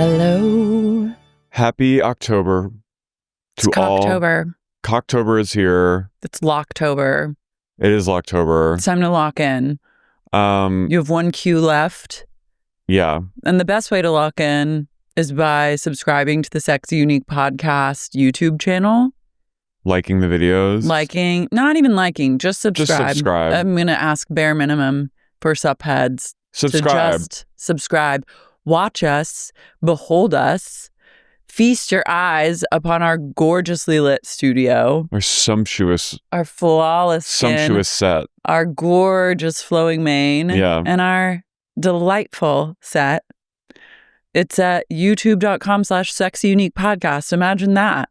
Hello. Happy October to all. Cocktober. Cocktober is here. It's Locktober. It is Locktober. It's time to lock in. You have one queue left. Yeah. And the best way to lock in is by subscribing to the Sexy Unique Podcast YouTube channel. Liking the videos. Not even liking, just subscribe. Just subscribe. I'm going to ask bare minimum for subheads Subscribe. to just subscribe. Watch us, behold us, feast your eyes upon our gorgeously lit studio. Our sumptuous Our skin, set. our gorgeous flowing mane, Yeah. and our delightful set. It's at youtube.com/sexyuniquepodcast. Imagine that.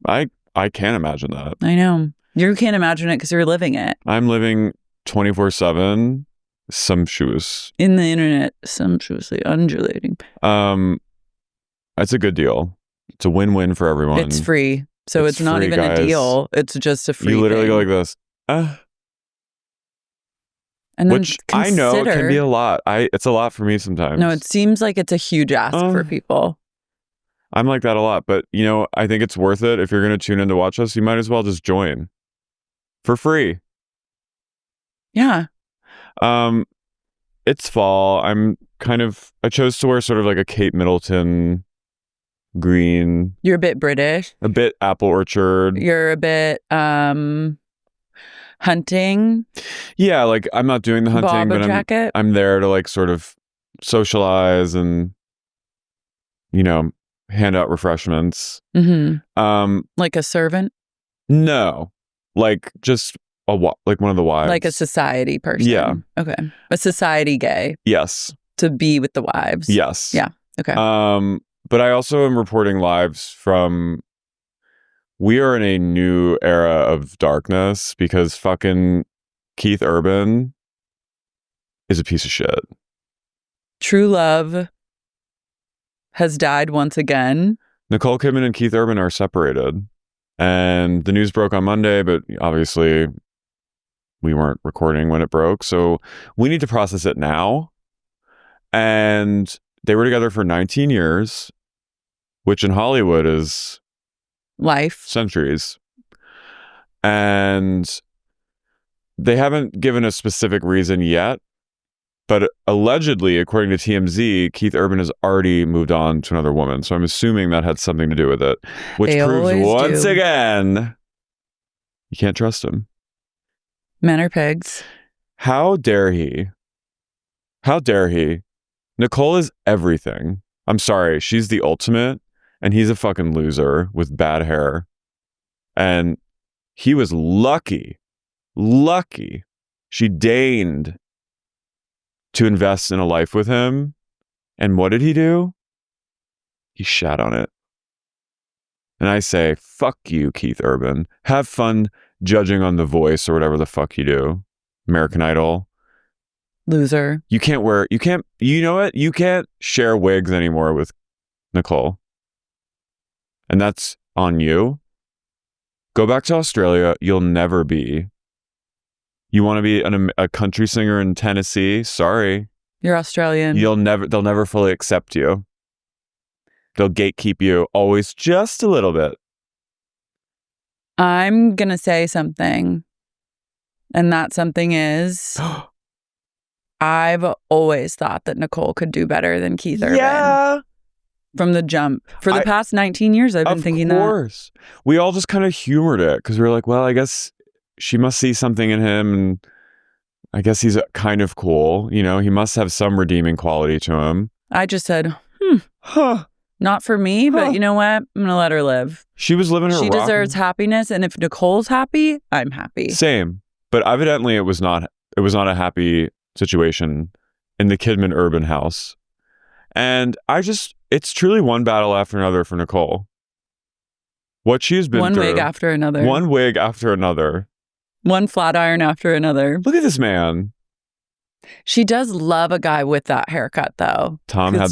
I can't imagine that. I know. You can't imagine it because you're living it. I'm living 24/7. Sumptuous. In the internet, sumptuously undulating. It's a good deal. It's a win-win for everyone. It's free. So it's not free, even guys. a deal. It's just a free You literally thing. go like this. And then Which I know can be a lot. It's a lot for me sometimes. No, it seems like it's a huge ask for people. I'm like that a lot, but I think it's worth it. If you're going to tune in to watch us, you might as well just join for free. Yeah. It's fall. I chose to wear sort of like a Kate Middleton green. You're a bit British. A bit apple orchard. You're a bit hunting. Yeah, like I'm not doing the hunting, Bob but jacket. I'm there to like sort of socialize and hand out refreshments. Mm-hmm. Like a servant? No. Like just like one of the wives. Like a society person. Yeah. Okay. A society gay. Yes. To be with the wives. Yes. Yeah. Okay. But I also am reporting lives from. We are in a new era of darkness because fucking Keith Urban is a piece of shit. True love has died once again. Nicole Kidman and Keith Urban are separated. And the news broke on Monday, but obviously we weren't recording when it broke. So we need to process it now. And they were together for 19 years, which in Hollywood is life. Centuries. And they haven't given a specific reason yet. But allegedly, according to TMZ, Keith Urban has already moved on to another woman. So I'm assuming that had something to do with it. Which They proves always once do. again, you can't trust him. Men are pigs. How dare he? How dare he? Nicole is everything. I'm sorry. She's the ultimate. And he's a fucking loser with bad hair. And he was lucky. She deigned to invest in a life with him. And what did he do? He shat on it. And I say, fuck you, Keith Urban. Have fun judging on The Voice or whatever the fuck you do. American Idol. Loser. You know what? You can't share wigs anymore with Nicole. And that's on you. Go back to Australia. You'll never be. You want to be a country singer in Tennessee? Sorry. You're Australian. They'll never fully accept you. They'll gatekeep you always just a little bit. I'm going to say something. And that something is I've always thought that Nicole could do better than Keith Urban. Yeah. From the jump. For the past 19 years, I've been thinking that. Of course. We all just kind of humored it because we were like, well, I guess she must see something in him and I guess he's kind of cool. He must have some redeeming quality to him. I just said, not for me, but you know what? I'm going to let her live. She was living her She deserves happiness. And if Nicole's happy, I'm happy. Same. But evidently it was not a happy situation in the Kidman Urban house. And it's truly one battle after another for Nicole. What she's been through. One wig after another. One wig after another. One flat iron after another. Look at this man. She does love a guy with that haircut, though. Tom had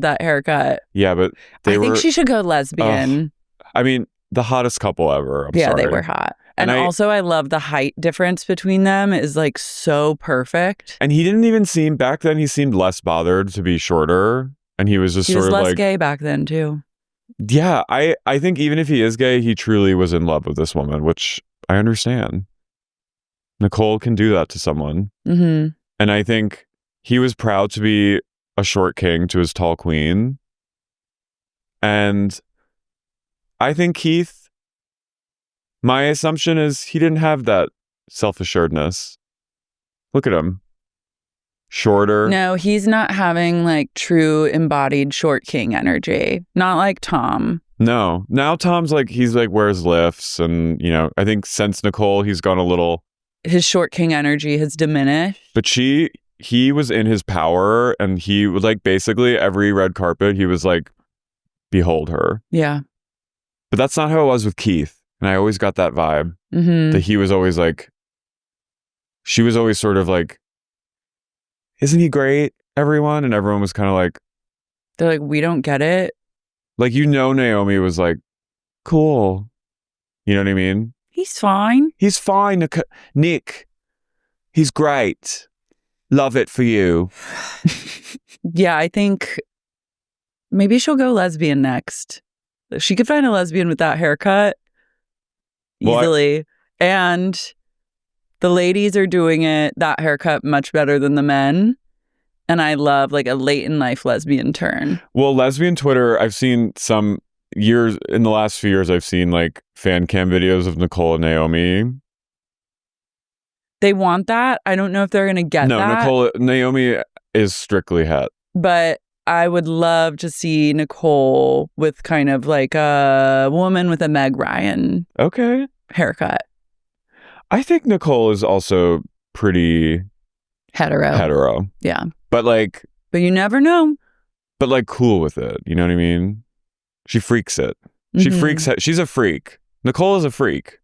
that haircut. Yeah, but I think she should go lesbian. I mean, the hottest couple ever. I'm sorry. They were hot. And also, I love the height difference between them is like so perfect. And he didn't even seem, back then, he seemed less bothered to be shorter. And he was just He was sort of less like, gay back then too. yeah, I think even if he is gay, he truly was in love with this woman, which I understand. Nicole can do that to someone. Mm-hmm. And I think he was proud to be a short king to his tall queen. And I think Keith, my assumption is he didn't have that self-assuredness. Look at him. Shorter. No, he's not having like true embodied short king energy. Not like Tom. No. Now Tom's like, he's like wears lifts. And, you know, I think since Nicole, he's gone a little. His short king energy has diminished. But he was in his power, and he was like basically every red carpet, he was like, behold her. Yeah. But that's not how it was with Keith. And I always got that vibe that he was always like, she was always sort of like, isn't he great, everyone? And everyone was kind of like, they're like, we don't get it. Like, you know, Naomi was like, cool. You know what I mean? He's fine. He's fine, Nick. He's great. Love it for you. Yeah, I think maybe she'll go lesbian next. She could find a lesbian with that haircut easily. And the ladies are doing that haircut much better than the men. And I love like a late in life lesbian turn. Well, lesbian Twitter, I've seen some years, in the last few years, I've seen like fan cam videos of Nicole and Naomi. They want that. I don't know if they're going to get that. No, Naomi is strictly het. But I would love to see Nicole with kind of like a woman with a Meg Ryan haircut. I think Nicole is also pretty hetero. Yeah. But you never know. But like cool with it. You know what I mean? She freaks it. She freaks it. She's a freak. Nicole is a freak.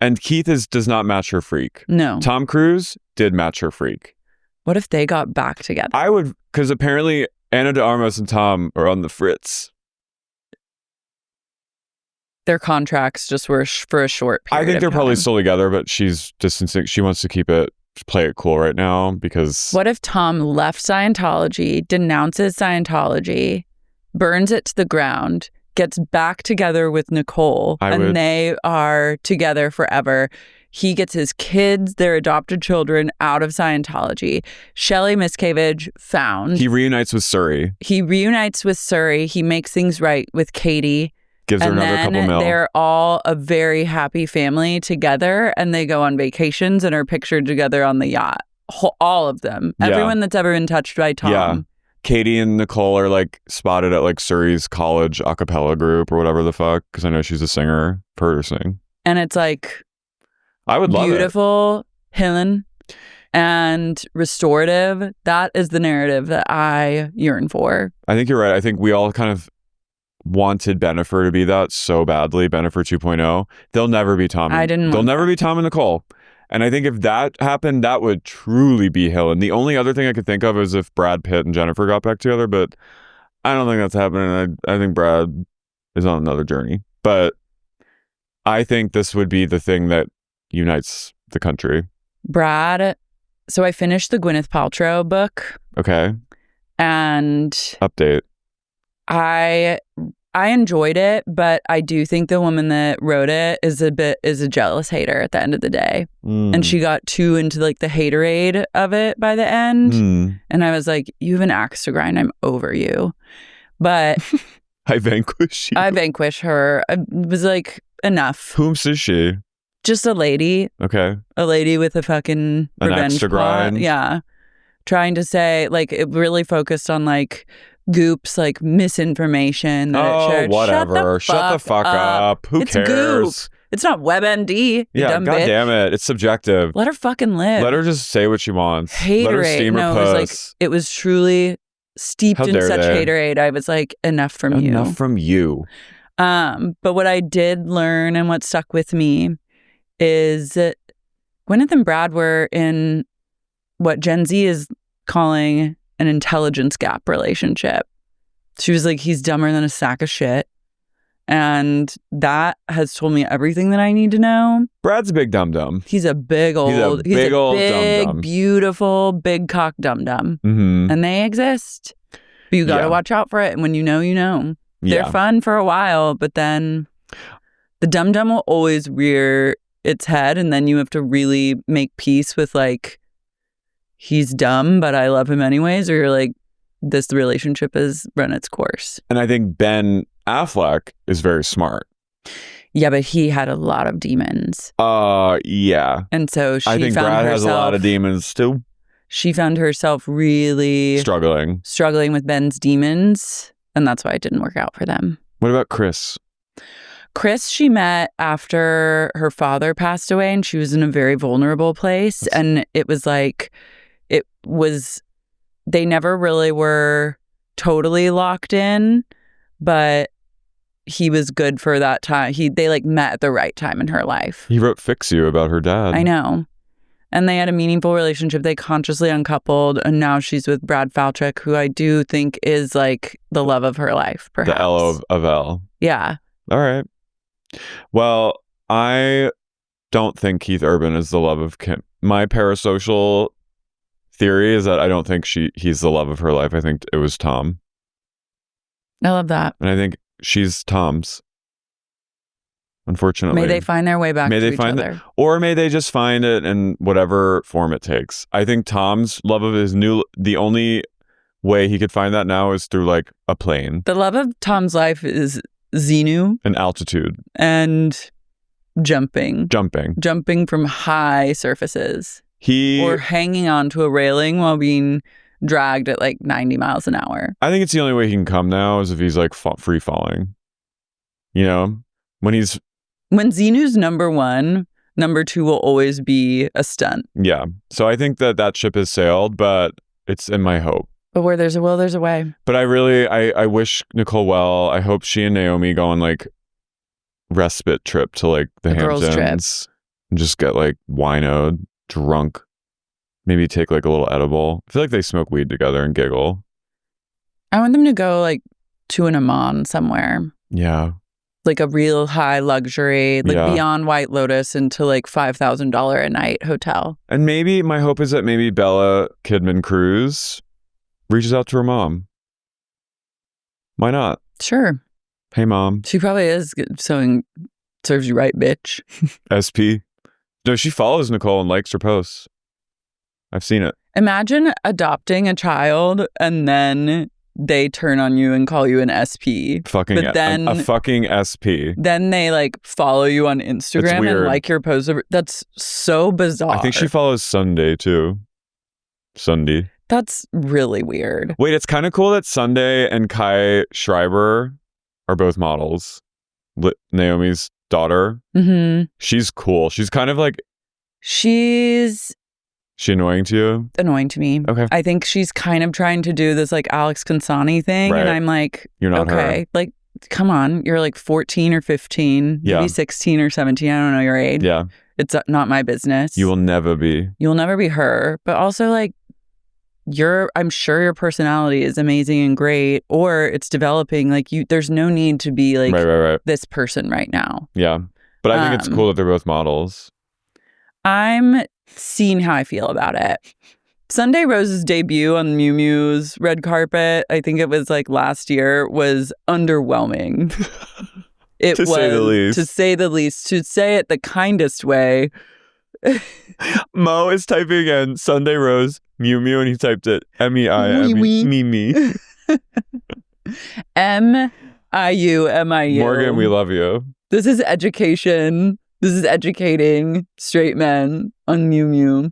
And Keith does not match her freak. No. Tom Cruise did match her freak. What if they got back together? I would, because apparently Ana de Armas and Tom are on the fritz. Their contracts just were for a short period. I think they're of probably time. still together, but she's distancing. She wants to play it cool right now because. What if Tom left Scientology, denounces Scientology, burns it to the ground, gets back together with Nicole, they are together forever? He gets his kids, their adopted children, out of Scientology. Shelley Miscavige found. He reunites with Surrey. He makes things right with Katie. Gives her another couple mil. They're all a very happy family together, and they go on vacations and are pictured together on the yacht. All of them. Yeah. Everyone that's ever been touched by Tom. Yeah. Katie and Nicole are like spotted at like Surrey's college a cappella group or whatever the fuck, because I know she's a singer. Heard her sing. And it's like I would love beautiful, healing, and restorative. That is the narrative that I yearn for. I think you're right. I think we all kind of wanted Bennifer to be that so badly. Bennifer 2.0. They'll never be Tom. They'll never be Tom and Nicole. And I think if that happened, that would truly be Helen. The only other thing I could think of is if Brad Pitt and Jennifer got back together, but I don't think that's happening. I think Brad is on another journey. But I think this would be the thing that unites the country. Brad. So I finished the Gwyneth Paltrow book. Okay. And update. I enjoyed it, but I do think the woman that wrote it is a jealous hater at the end of the day. And she got too into like the haterade of it by the end. And I was like, you have an axe to grind. I'm over you. But I vanquish you. I vanquish her. I was like, enough. Whomst is she? Just a lady. Okay. A lady with a fucking revenge axe to plot. grind. Yeah. Trying to say, like, it really focused on like Goop's like misinformation. That whatever. Shut the fuck up. Who cares? Goop. It's not WebMD. Yeah, dumb God bitch. damn it. It's subjective. Let her fucking live. Let her just say what she wants. Haterade. Let her steam her puss. It was truly steeped in such haterade. I was like, enough from you. Enough from you. But what I did learn and what stuck with me is that Gwyneth and Brad were in what Gen Z is calling an intelligence gap relationship. She was like, he's dumber than a sack of shit. And that has told me everything that I need to know. Brad's a big dum-dum. He's a big old dum-dum. beautiful, big cock dum-dum. Mm-hmm. And they exist. But you got to Yeah. watch out for it. And when you know, you know. They're Yeah. fun for a while, but then the dum-dum will always rear its head, and then you have to really make peace with like, he's dumb, but I love him anyways, or you're like, this relationship has run its course. And I think Ben Affleck is very smart. Yeah, but he had a lot of demons. Yeah. And so she I think found Brad herself, has a lot of demons too. She found herself really Struggling with Ben's demons, and that's why it didn't work out for them. What about Chris? Chris, she met after her father passed away, and she was in a very vulnerable place. And it was like, they never really were totally locked in, but he was good for that time. They like met at the right time in her life. He wrote Fix You about her dad. I know. And they had a meaningful relationship. They consciously uncoupled, and now she's with Brad Falchuk, who I do think is like the love of her life, perhaps. The L of L. Yeah. All right. Well, I don't think Keith Urban is the love of Kim. My parasocial theory is that I don't think he's the love of her life. I think it was Tom. I love that. And I think she's Tom's. Unfortunately. May they find their way back to each other. Or may they just find it in whatever form it takes. I think Tom's love of the only way he could find that now is through like a plane. The love of Tom's life is Xenu. And altitude. And jumping. Jumping from high surfaces. Or hanging onto a railing while being dragged at like 90 miles an hour. I think it's the only way he can come now is if he's like free falling. You know? When Xenu's number one, number two will always be a stunt. Yeah. So I think that ship has sailed, but it's in my hope. But where there's a will, there's a way. But I wish Nicole well. I hope she and Naomi go on like respite trip to like the Hamptons. Girls' trip. And just get like winoed, drunk. Maybe take like a little edible. I feel like they smoke weed together and giggle. I want them to go like to an Amman somewhere. Yeah. Like a real high luxury, like beyond White Lotus into like $5,000 a night hotel. And maybe my hope is that maybe Bella Kidman Cruz reaches out to her mom. Why not? Sure. Hey, mom. She probably is serves you right, bitch. SP. No, she follows Nicole and likes her posts. I've seen it. Imagine adopting a child and then they turn on you and call you an SP. A fucking SP. Then they like follow you on Instagram and like your post. That's so bizarre. I think she follows Sunday too. Sunday. That's really weird. Wait, it's kind of cool that Sunday and Kai Schreiber are both models. Naomi's daughter. Mm-hmm. She's cool. She's kind of like... She's annoying to you? Annoying to me. Okay. I think she's kind of trying to do this like Alex Consani thing. Right. And I'm like, you're not okay, her. Like, come on. You're like 14 or 15, maybe 16 or 17. I don't know your age. Yeah. It's not my business. You will never be. You'll never be her. But also like, I'm sure your personality is amazing and great, or it's developing. Like there's no need to be like this person right now. Yeah. But I think it's cool that they're both models. I'm seeing how I feel about it. Sunday Rose's debut on Miu Miu's red carpet, I think it was like last year, was underwhelming. It was, say the least. To say the least. To say it the kindest way. Mo is typing in Sunday Rose Miu Miu, and he typed it M-E-I-M-E. M-I-U-M-I-U. Morgan, we love you. This is education. This is educating straight men on Miu Miu.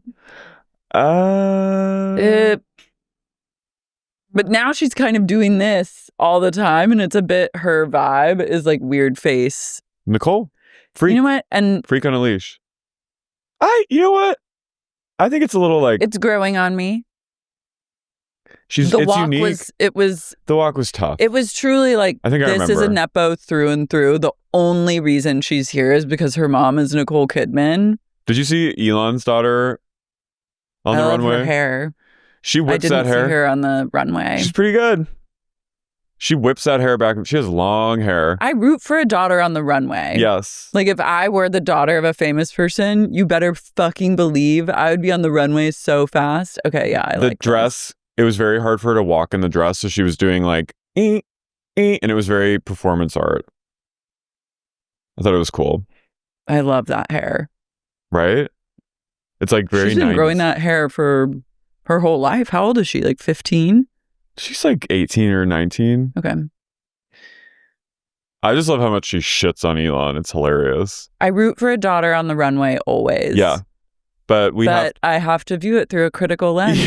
But now she's kind of doing this all the time, and it's a bit her vibe is like weird face. Nicole, freak. You know what? And freak on a leash. You know what? I think it's a little like it's growing on me. It's unique. The walk was tough. It was truly like, this is a Nepo through and through. The only reason she's here is because her mom is Nicole Kidman. Did you see Elon's daughter on the runway? I love her hair. She whips that hair. I didn't see her on the runway. She's pretty good. She whips that hair back. She has long hair. I root for a daughter on the runway. Yes. Like if I were the daughter of a famous person, you better fucking believe I would be on the runway so fast. Okay, yeah, I like the dress it was very hard for her to walk in the dress. So she was doing like, and it was very performance art. I thought it was cool. I love that hair. Right? It's like very She's been 90s. growing that hair for her whole life. How old is she? Like 15? She's like 18 or 19. Okay. I just love how much she shits on Elon. It's hilarious. I root for a daughter on the runway always. Yeah. But I have to view it through a critical lens.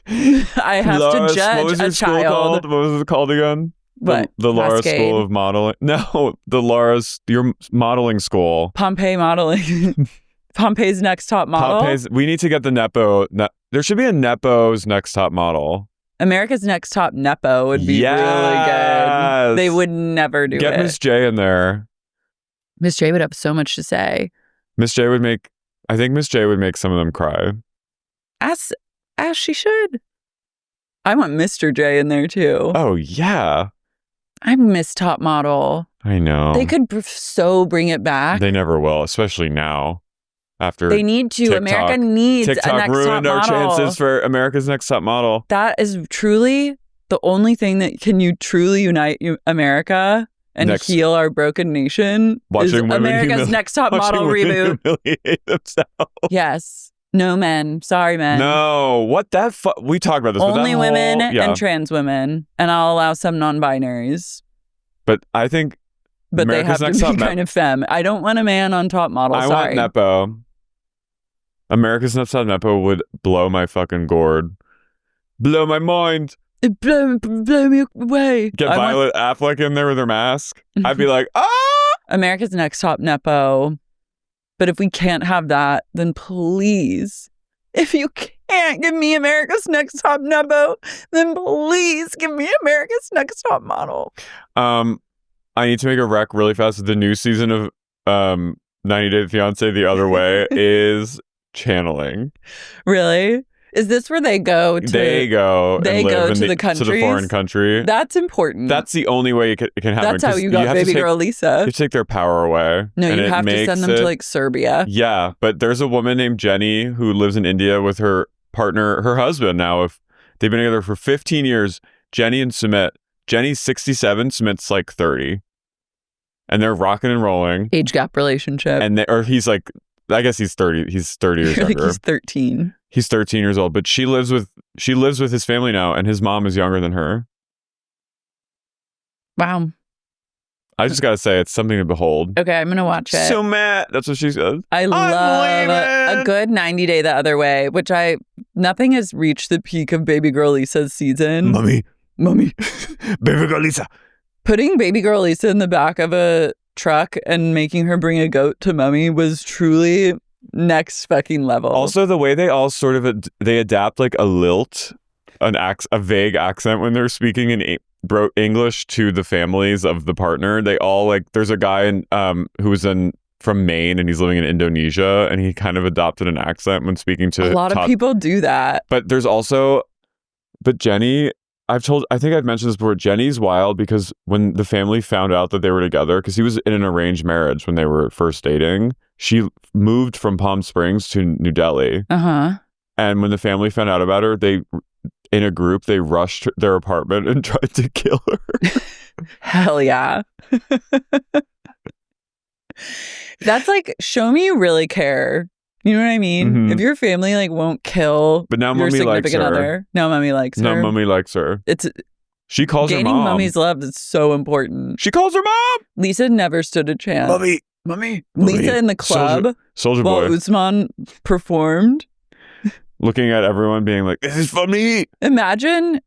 I have Larz, to judge what was your a school child. called? What was it called again? What? The Larz Cascade? School of Modeling. No, the Larz, your modeling school. Pompeii modeling. Pompeii's next top model. We need to get the Nepo. There should be a Nepo's next top model. America's Next Top Nepo would be really good. They would never do it. Get Miss J in there. Miss J would have so much to say. I think Miss J would make some of them cry. As she should. I want Mr. J in there too. Oh, yeah. I'm Miss Top Model. I know. They could so bring it back. They never will, especially now. After they need to. TikTok. America needs TikTok a next ruined top our model. chances for America's Next Top Model. That is truly the only thing that can truly unite America and heal our broken nation. Watching is America's Next Top Model reboot. Humiliate themselves. Yes. No men. Sorry, men. No. What that we talked about this. Only but women and trans women, and I'll allow some non-binaries. But I think. But America's they have to be kind of femme. I don't want a man on top model. I Sorry. want Nepo. America's Next Top Nepo would blow my fucking gourd. Blow my mind. It blow me away. Get Violet Affleck in there with her mask. I'd be like, America's Next Top Nepo. But if we can't have that, then please, if you can't give me America's Next Top Nepo, then please give me America's Next Top Model. I need to make a rec really fast. The new season of 90 Day Fiancé the other way is channeling. Really? Is this where they go to? They go to the countries? To the foreign country. That's important. That's the only way it can happen. That's how you got baby girl Lisa. You take their power away. No, you have to send them to like Serbia. Yeah, but there's a woman named Jenny who lives in India with her partner, her husband now. If they've been together for 15 years, Jenny and Sumit. Jenny's 67, Sumit's like 30. And they're rocking and rolling. Age gap relationship. Or he's like, I guess he's 30. He's 30 years younger. Like he's 13. He's 13 years old, but she lives with his family now, and his mom is younger than her. Wow. I just gotta say, it's something to behold. Okay, I'm gonna watch it. So mad. That's what she says. I love a good 90 Day the other way, which nothing has reached the peak of Baby Girl Lisa's season. Mommy. Baby Girl Lisa. Putting Baby Girl Lisa in the back of a truck and making her bring a goat to Mummy was truly next fucking level. Also, the way they all sort of they adapt like a lilt, a vague accent when they're speaking in English to the families of the partner. They all like. There's a guy who's from Maine and he's living in Indonesia, and he kind of adopted an accent when speaking to a lot of people do that. But there's also, Jenny. I think I've mentioned this before. Jenny's wild because when the family found out that they were together, because he was in an arranged marriage when they were first dating, she moved from Palm Springs to New Delhi. And when the family found out about her, in a group, they rushed their apartment and tried to kill her. Hell yeah. That's like, show me you really care. You know what I mean? Mm-hmm. If your family like won't kill your significant other. Now Mummy likes her. No, Mummy likes her. She calls her mom. Gaining Mummy's love is so important. She calls her mom. Lisa never stood a chance. Mummy. Lisa in the club. Soldier while Boy. Usman performed. Looking at everyone being like, this is for me. Imagine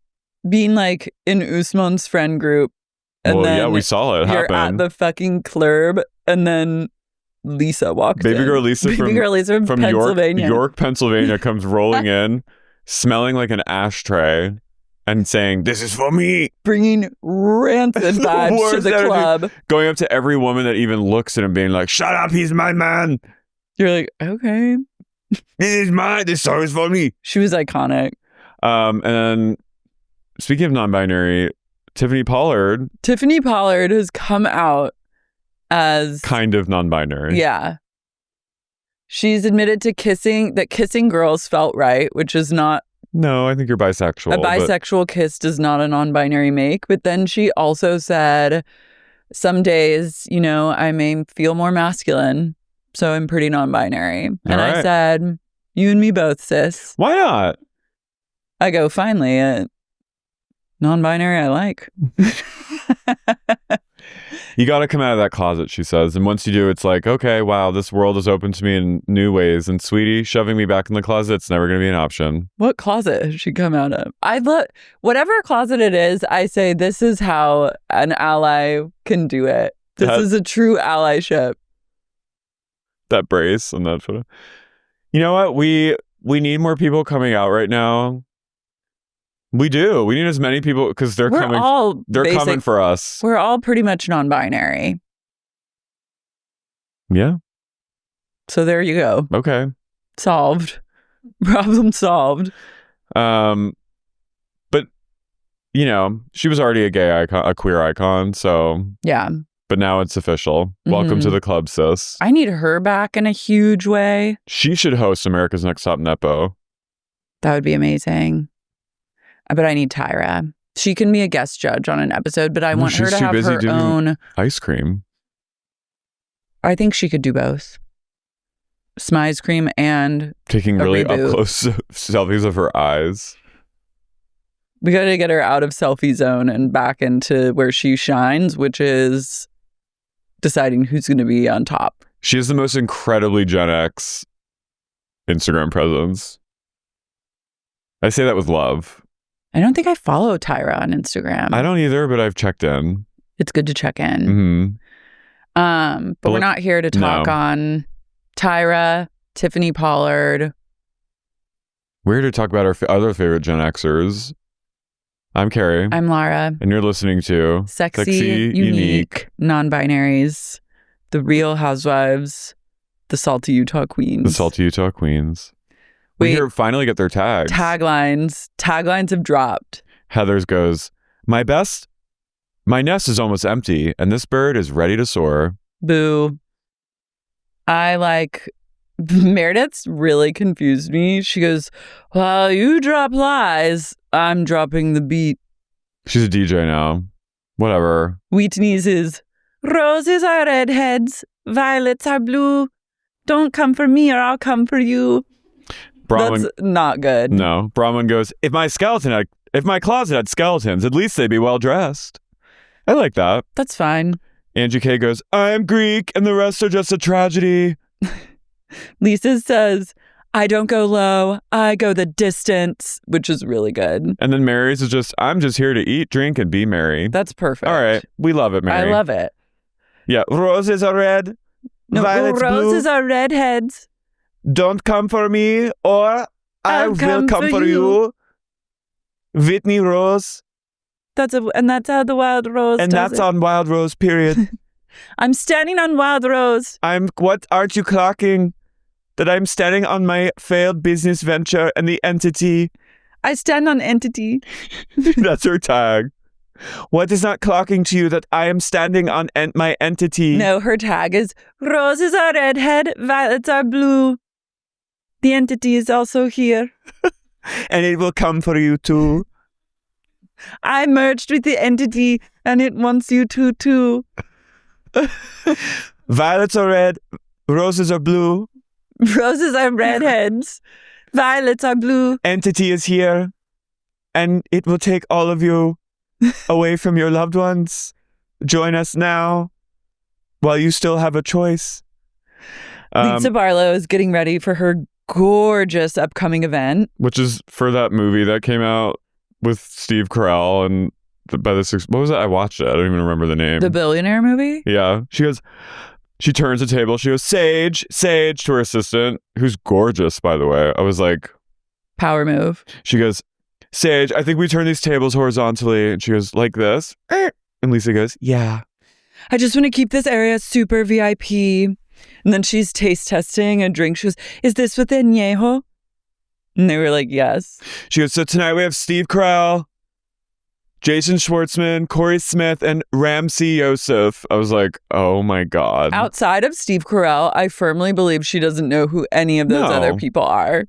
being like in Usman's friend group. And then we saw it happen. You're at the fucking club and then Lisa walked in. Baby girl Lisa from Pennsylvania. York, Pennsylvania comes rolling in, smelling like an ashtray and saying, this is for me. Bringing rancid vibes to the club. Going up to every woman that even looks at him being like, shut up, he's my man. You're like, okay. This is mine. This song is for me. She was iconic. And then, speaking of non-binary, Tiffany Pollard has come out as kind of non-binary. Yeah. She's admitted to kissing girls felt right, which is not No, I think you're bisexual. A bisexual kiss does not a non-binary make. But then she also said, some days, you know, I may feel more masculine, so I'm pretty non-binary. And I said, you and me both, sis. Why not? I go, finally, non-binary I like. You got to come out of that closet, she says. And once you do, it's like, okay, wow, this world is open to me in new ways. And sweetie, shoving me back in the closet, it's never going to be an option. What closet has she come out of? Whatever closet it is, I say this is how an ally can do it. This is a true allyship. That brace and that photo. You know what? We need more people coming out right now. We do. We need as many people because they're coming. They're coming for us. We're all pretty much non-binary. Yeah. So there you go. Okay. Solved. Problem solved. But you know, she was already a gay icon, a queer icon. So yeah. But now it's official. Welcome to the club, sis. I need her back in a huge way. She should host America's Next Top Nepo. That would be amazing. But I need Tyra. She can be a guest judge on an episode, but I want her to have her own ice cream. I think she could do both. Smize cream and taking really up close selfies of her eyes. We got to get her out of selfie zone and back into where she shines, which is deciding who's going to be on top. She has the most incredibly Gen X Instagram presence. I say that with love. I don't think I follow Tyra on Instagram. I don't either, but I've checked in. It's good to check in. Mm-hmm. But we're not here to talk on Tyra, Tiffany Pollard. We're here to talk about our other favorite Gen Xers. I'm Carrie. I'm Lara. And you're listening to Sexy, Unique, Non-Binaries, The Real Housewives, The Salty Utah Queens. The Salty Utah Queens. We finally get their tags. Taglines have dropped. Heather's goes, my nest is almost empty, and this bird is ready to soar. Boo. Meredith's really confused me. She goes, while you drop lies, I'm dropping the beat. She's a DJ now. Whatever. Whitney's is, roses are redheads, violets are blue. Don't come for me or I'll come for you. Bronwyn, that's not good. No. Bronwyn goes, if my closet had skeletons, at least they'd be well dressed. I like that. That's fine. Angie K goes, I'm Greek and the rest are just a tragedy. Lisa says, I don't go low, I go the distance, which is really good. And then Mary's is just, I'm just here to eat, drink, and be merry. That's perfect. All right. We love it, Mary. I love it. Yeah. Roses are red. No, violets roses blue. Are redheads. Don't come for me or I will come for you. Whitney Rose. That's how the Wild Rose and does that's on Wild Rose, period. I'm standing on Wild Rose. What aren't you clocking? That I'm standing on my failed business venture and the entity. I stand on entity. That's her tag. What is not clocking to you that I am standing on my entity? No, her tag is roses are redhead, violets are blue. The entity is also here. And it will come for you too. I merged with the entity and it wants you to too. Violets are red, roses are blue. Roses are redheads, violets are blue. Entity is here and it will take all of you away from your loved ones. Join us now while you still have a choice. Lisa Barlow is getting ready for her gorgeous upcoming event. Which is for that movie that came out with Steve Carell and what was it? I watched it. I don't even remember the name. The Billionaire movie? Yeah. She turns the table. She goes, Sage to her assistant, who's gorgeous, by the way. I was like, power move. She goes, Sage, I think we turn these tables horizontally. And she goes, like this. And Lisa goes, yeah. I just want to keep this area super VIP. And then she's taste testing a drink. She goes, is this with añejo? And they were like, yes. She goes, so tonight we have Steve Carell Jason Schwartzman, Corey Smith, and Ramsey Youssef. I was like, oh my God. Outside of Steve Carell, I firmly believe she doesn't know who any of those other people are.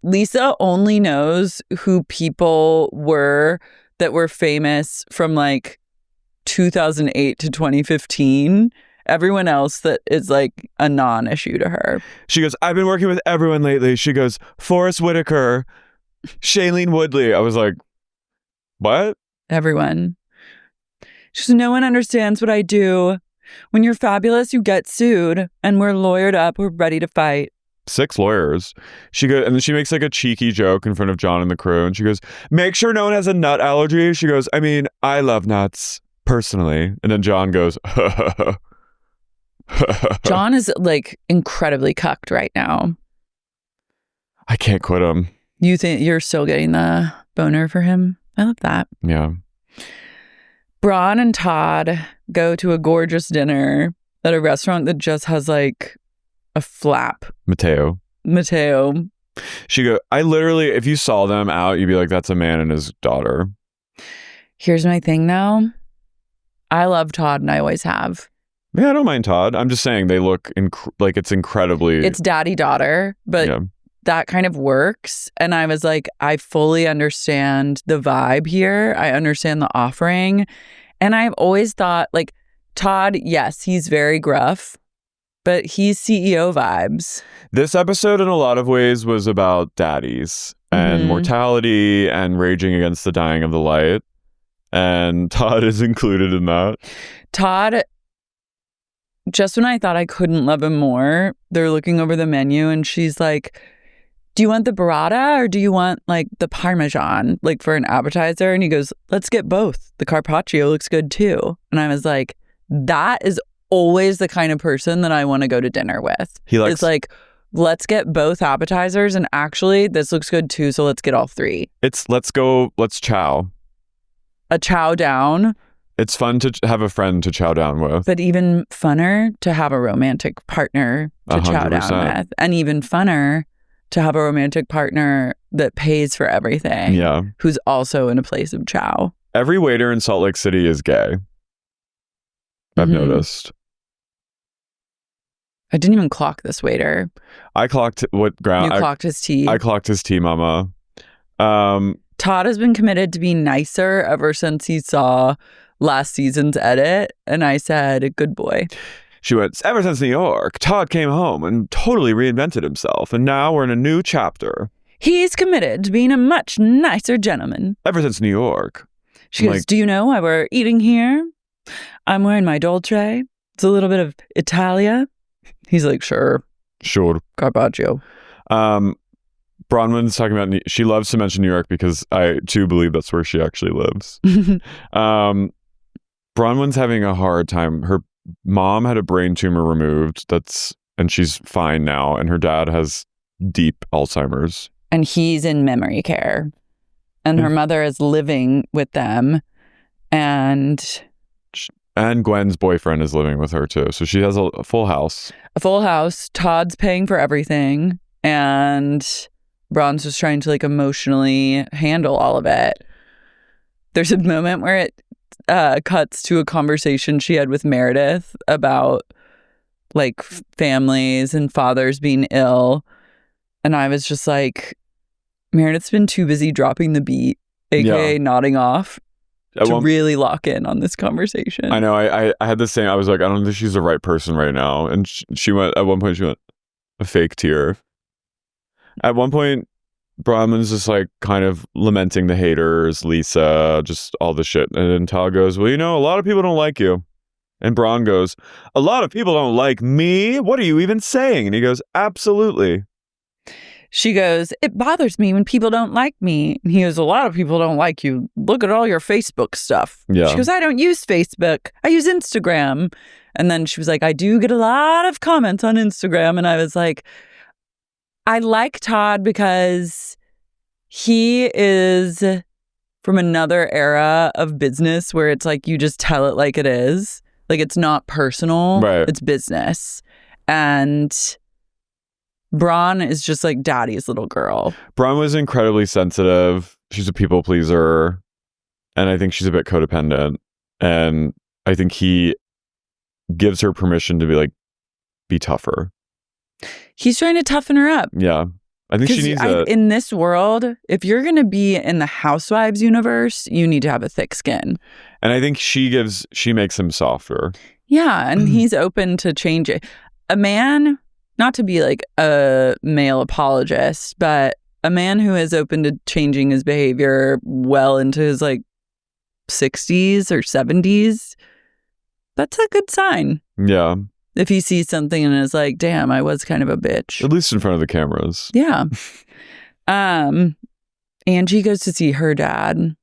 Lisa only knows who people were that were famous from like 2008 to 2015. Everyone else that is like a non-issue to her. She goes, I've been working with everyone lately. She goes, Forrest Whitaker, Shailene Woodley. I was like, what? Everyone. She says, no one understands what I do. When you're fabulous, you get sued, and we're lawyered up. We're ready to fight. 6 lawyers. She goes, and then she makes like a cheeky joke in front of John and the crew, and she goes, make sure no one has a nut allergy. She goes, I mean, I love nuts personally. And then John goes, John is like incredibly cucked right now. I can't quit him. You think you're still getting the boner for him? I love that. Yeah. Bron and Todd go to a gorgeous dinner at a restaurant that just has like a flap. Mateo. She go, I literally, if you saw them out, you'd be like, that's a man and his daughter. Here's my thing now. I love Todd and I always have. Yeah, I don't mind Todd. I'm just saying they look like it's incredibly... It's daddy-daughter, but yeah. That kind of works. And I was like, I fully understand the vibe here. I understand the offering. And I've always thought, like, Todd, yes, he's very gruff, but he's CEO vibes. This episode, in a lot of ways, was about daddies and mortality and raging against the dying of the light. And Todd is included in that. Todd... Just when I thought I couldn't love him more, they're looking over the menu and she's like, do you want the burrata or do you want like the Parmesan, like for an appetizer? And he goes, let's get both. The carpaccio looks good too. And I was like, that is always the kind of person that I want to go to dinner with. It's like, let's get both appetizers and actually this looks good too. So let's get all 3. Let's chow. A chow down. It's fun to have a friend to chow down with. But even funner to have a romantic partner to 100%. Chow down with. And even funner to have a romantic partner that pays for everything. Yeah. Who's also in a place of chow. Every waiter in Salt Lake City is gay. I've noticed. I didn't even clock this waiter. I clocked what ground? You clocked his tea. I clocked his tea, mama. Todd has been committed to be nicer ever since he saw last season's edit, and I said, good boy. She went, ever since New York, Todd came home and totally reinvented himself, and now we're in a new chapter. He's committed to being a much nicer gentleman. Ever since New York. She goes, do you know why we're eating here? I'm wearing my Dolce. It's a little bit of Italia. He's like, sure. Carpaccio. Bronwyn's talking about, she loves to mention New York because I too believe that's where she actually lives. Bronwyn's having a hard time. Her mom had a brain tumor removed. And she's fine now. And her dad has deep Alzheimer's. And he's in memory care. And her mother is living with them. And Gwen's boyfriend is living with her too. So she has a full house. A full house. Todd's paying for everything. And Bron's just trying to like emotionally handle all of it. There's a moment where it cuts to a conversation she had with Meredith about like families and fathers being ill. And I was just like, Meredith's been too busy dropping the beat, aka nodding off, to really lock in on this conversation. I know. I had the same. I was like, I don't think she's the right person right now. And she went, at one point, she went, a fake tear. At one point, Bronwyn's just like kind of lamenting the haters, Lisa, just all the shit. And then Todd goes, well, you know, a lot of people don't like you. And Bron goes, a lot of people don't like me? What are you even saying? And he goes, absolutely. She goes, it bothers me when people don't like me. And he goes, a lot of people don't like you. Look at all your Facebook stuff. Yeah. She goes, I don't use Facebook. I use Instagram. And then she was like, I do get a lot of comments on Instagram. And I was like, I like Todd because he is from another era of business where it's like you just tell it like it is. Like it's not personal. Right. It's business. And Bron is just like daddy's little girl. Bron was incredibly sensitive. She's a people pleaser. And I think she's a bit codependent. And I think he gives her permission to be tougher. He's trying to toughen her up. Yeah. I think she needs it. In this world, if you're going to be in the Housewives universe, you need to have a thick skin. And I think she makes him softer. Yeah. And he's open to change it. A man, not to be like a male apologist, but a man who is open to changing his behavior well into his like 60s or 70s, that's a good sign. Yeah. If he sees something and is like, damn, I was kind of a bitch. At least in front of the cameras. Yeah. Angie goes to see her dad.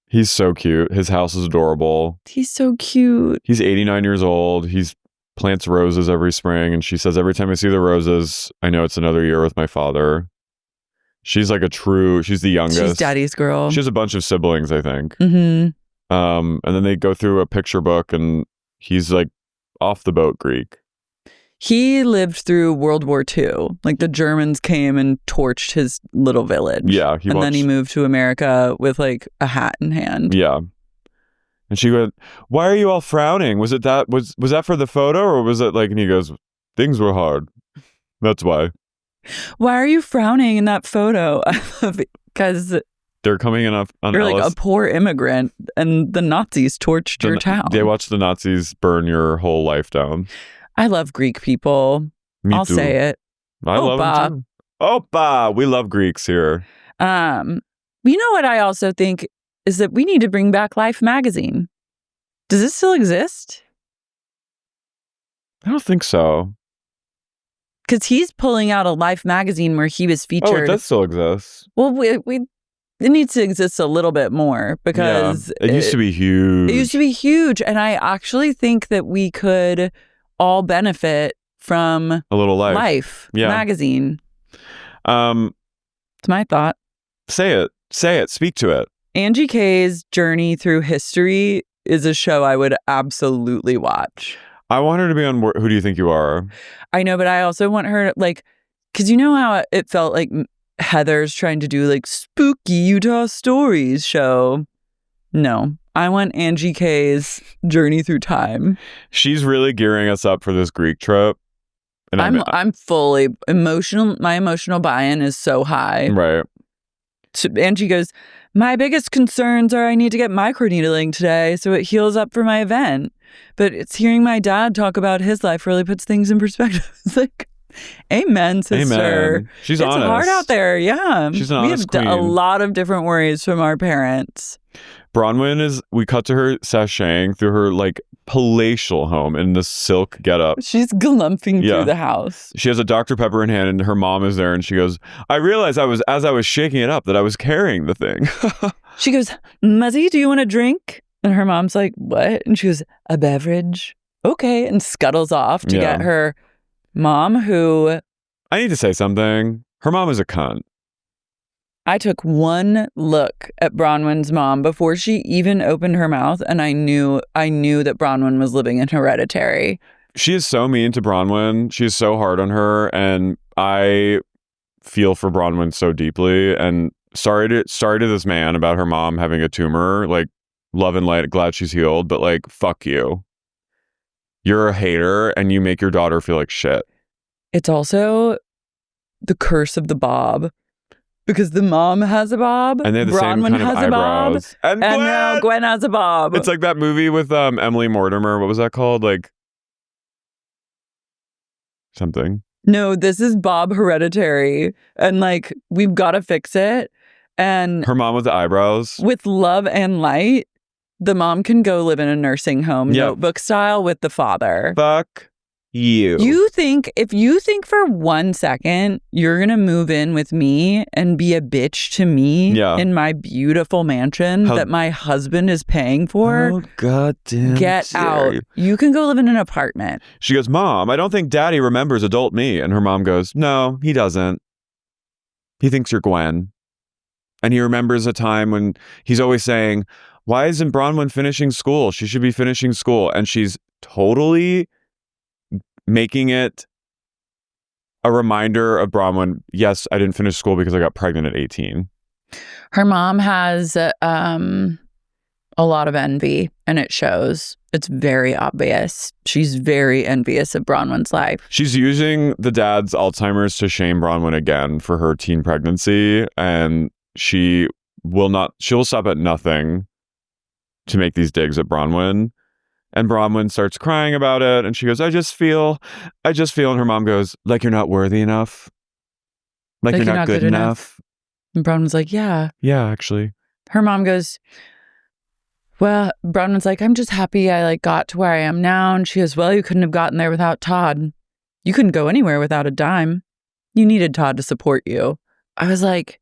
He's so cute. His house is adorable. He's so cute. He's 89 years old. He's plants roses every spring. And she says, every time I see the roses, I know it's another year with my father. She's she's the youngest. She's daddy's girl. She has a bunch of siblings, I think. Mm-hmm. And then they go through a picture book and he's like off the boat Greek. He lived through World War II. Like the Germans came and torched his little village. Yeah. Then he moved to America with like a hat in hand. Yeah. And she went, why are you all frowning? Was that for the photo or was it like, and he goes, things were hard. That's why. Why are you frowning in that photo? Because they're coming in on you're Ellis. like a poor immigrant and the Nazis torched your town. They watched the Nazis burn your whole life down. I love Greek people. I'll say it. I love them too. Opa! We love Greeks here. You know what I also think is that we need to bring back Life magazine. Does this still exist? I don't think so. Because he's pulling out a Life magazine where he was featured. Oh, it does still exist. Well, it needs to exist a little bit more because it used to be huge. It used to be huge. And I actually think that we could all benefit from a little Life magazine. It's my thought. Say it. Speak to it. Angie K's journey through history is a show I would absolutely watch. I want her to be on Who Do You Think You Are? I know, but I also want her because you know how it felt like Heather's trying to do like spooky Utah stories show. No, I want Angie K's journey through time. She's really gearing us up for this Greek trip. And I'm fully emotional. My emotional buy-in is so high. Right. So Angie goes, my biggest concerns are I need to get microneedling today so it heals up for my event. But it's hearing my dad talk about his life really puts things in perspective. It's like, amen, sister. Amen. She's honest. It's hard out there. Yeah. She's an honest queen. We have a lot of different worries from our parents. Bronwyn we cut to her sashaying through her palatial home in the silk getup. She's glumping through the house. She has a Dr. Pepper in hand and her mom is there and she goes, I realized as I was shaking it up that I was carrying the thing. She goes, Muzzy, do you want a drink? And her mom's like, what? And she goes, a beverage. Okay. And scuttles off to get her mom who... I need to say something. Her mom is a cunt. I took one look at Bronwyn's mom before she even opened her mouth, and I knew that Bronwyn was living in Hereditary. She is so mean to Bronwyn. She is so hard on her, and I feel for Bronwyn so deeply. And sorry to this man about her mom having a tumor. Love and light, glad she's healed, but fuck you. You're a hater, and you make your daughter feel like shit. It's also the curse of the bob. Because the mom has a bob, and they have the Bronwyn same kind has of eyebrows. A bob, and now Gwen has a bob. It's like that movie with Emily Mortimer. What was that called? Something. No, this is Bob Hereditary, and we've got to fix it. And her mom with the eyebrows. With love and light, the mom can go live in a nursing home, Notebook style, with the father. Fuck you. If you think for 1 second you're gonna move in with me and be a bitch to me in my beautiful mansion that my husband is paying for, oh goddamn, get out. You can go live in an apartment. She goes, Mom, I don't think Daddy remembers adult me. And her mom goes, no, he doesn't. He thinks you're Gwen. And he remembers a time when he's always saying, why isn't Bronwyn finishing school? She should be finishing school. And she's totally making it a reminder of Bronwyn. Yes, I didn't finish school because I got pregnant at 18. Her mom has a lot of envy, and it shows. It's very obvious. She's very envious of Bronwyn's life. She's using the dad's Alzheimer's to shame Bronwyn again for her teen pregnancy, and she'll stop at nothing to make these digs at Bronwyn. And Bronwyn starts crying about it, and she goes, I just feel, and her mom goes, like you're not worthy enough? Like you're not good enough? And Bronwyn's like, yeah. Yeah, actually. Her mom goes, well, Bronwyn's like, I'm just happy I got to where I am now. And she goes, well, you couldn't have gotten there without Todd. You couldn't go anywhere without a dime. You needed Todd to support you. I was like,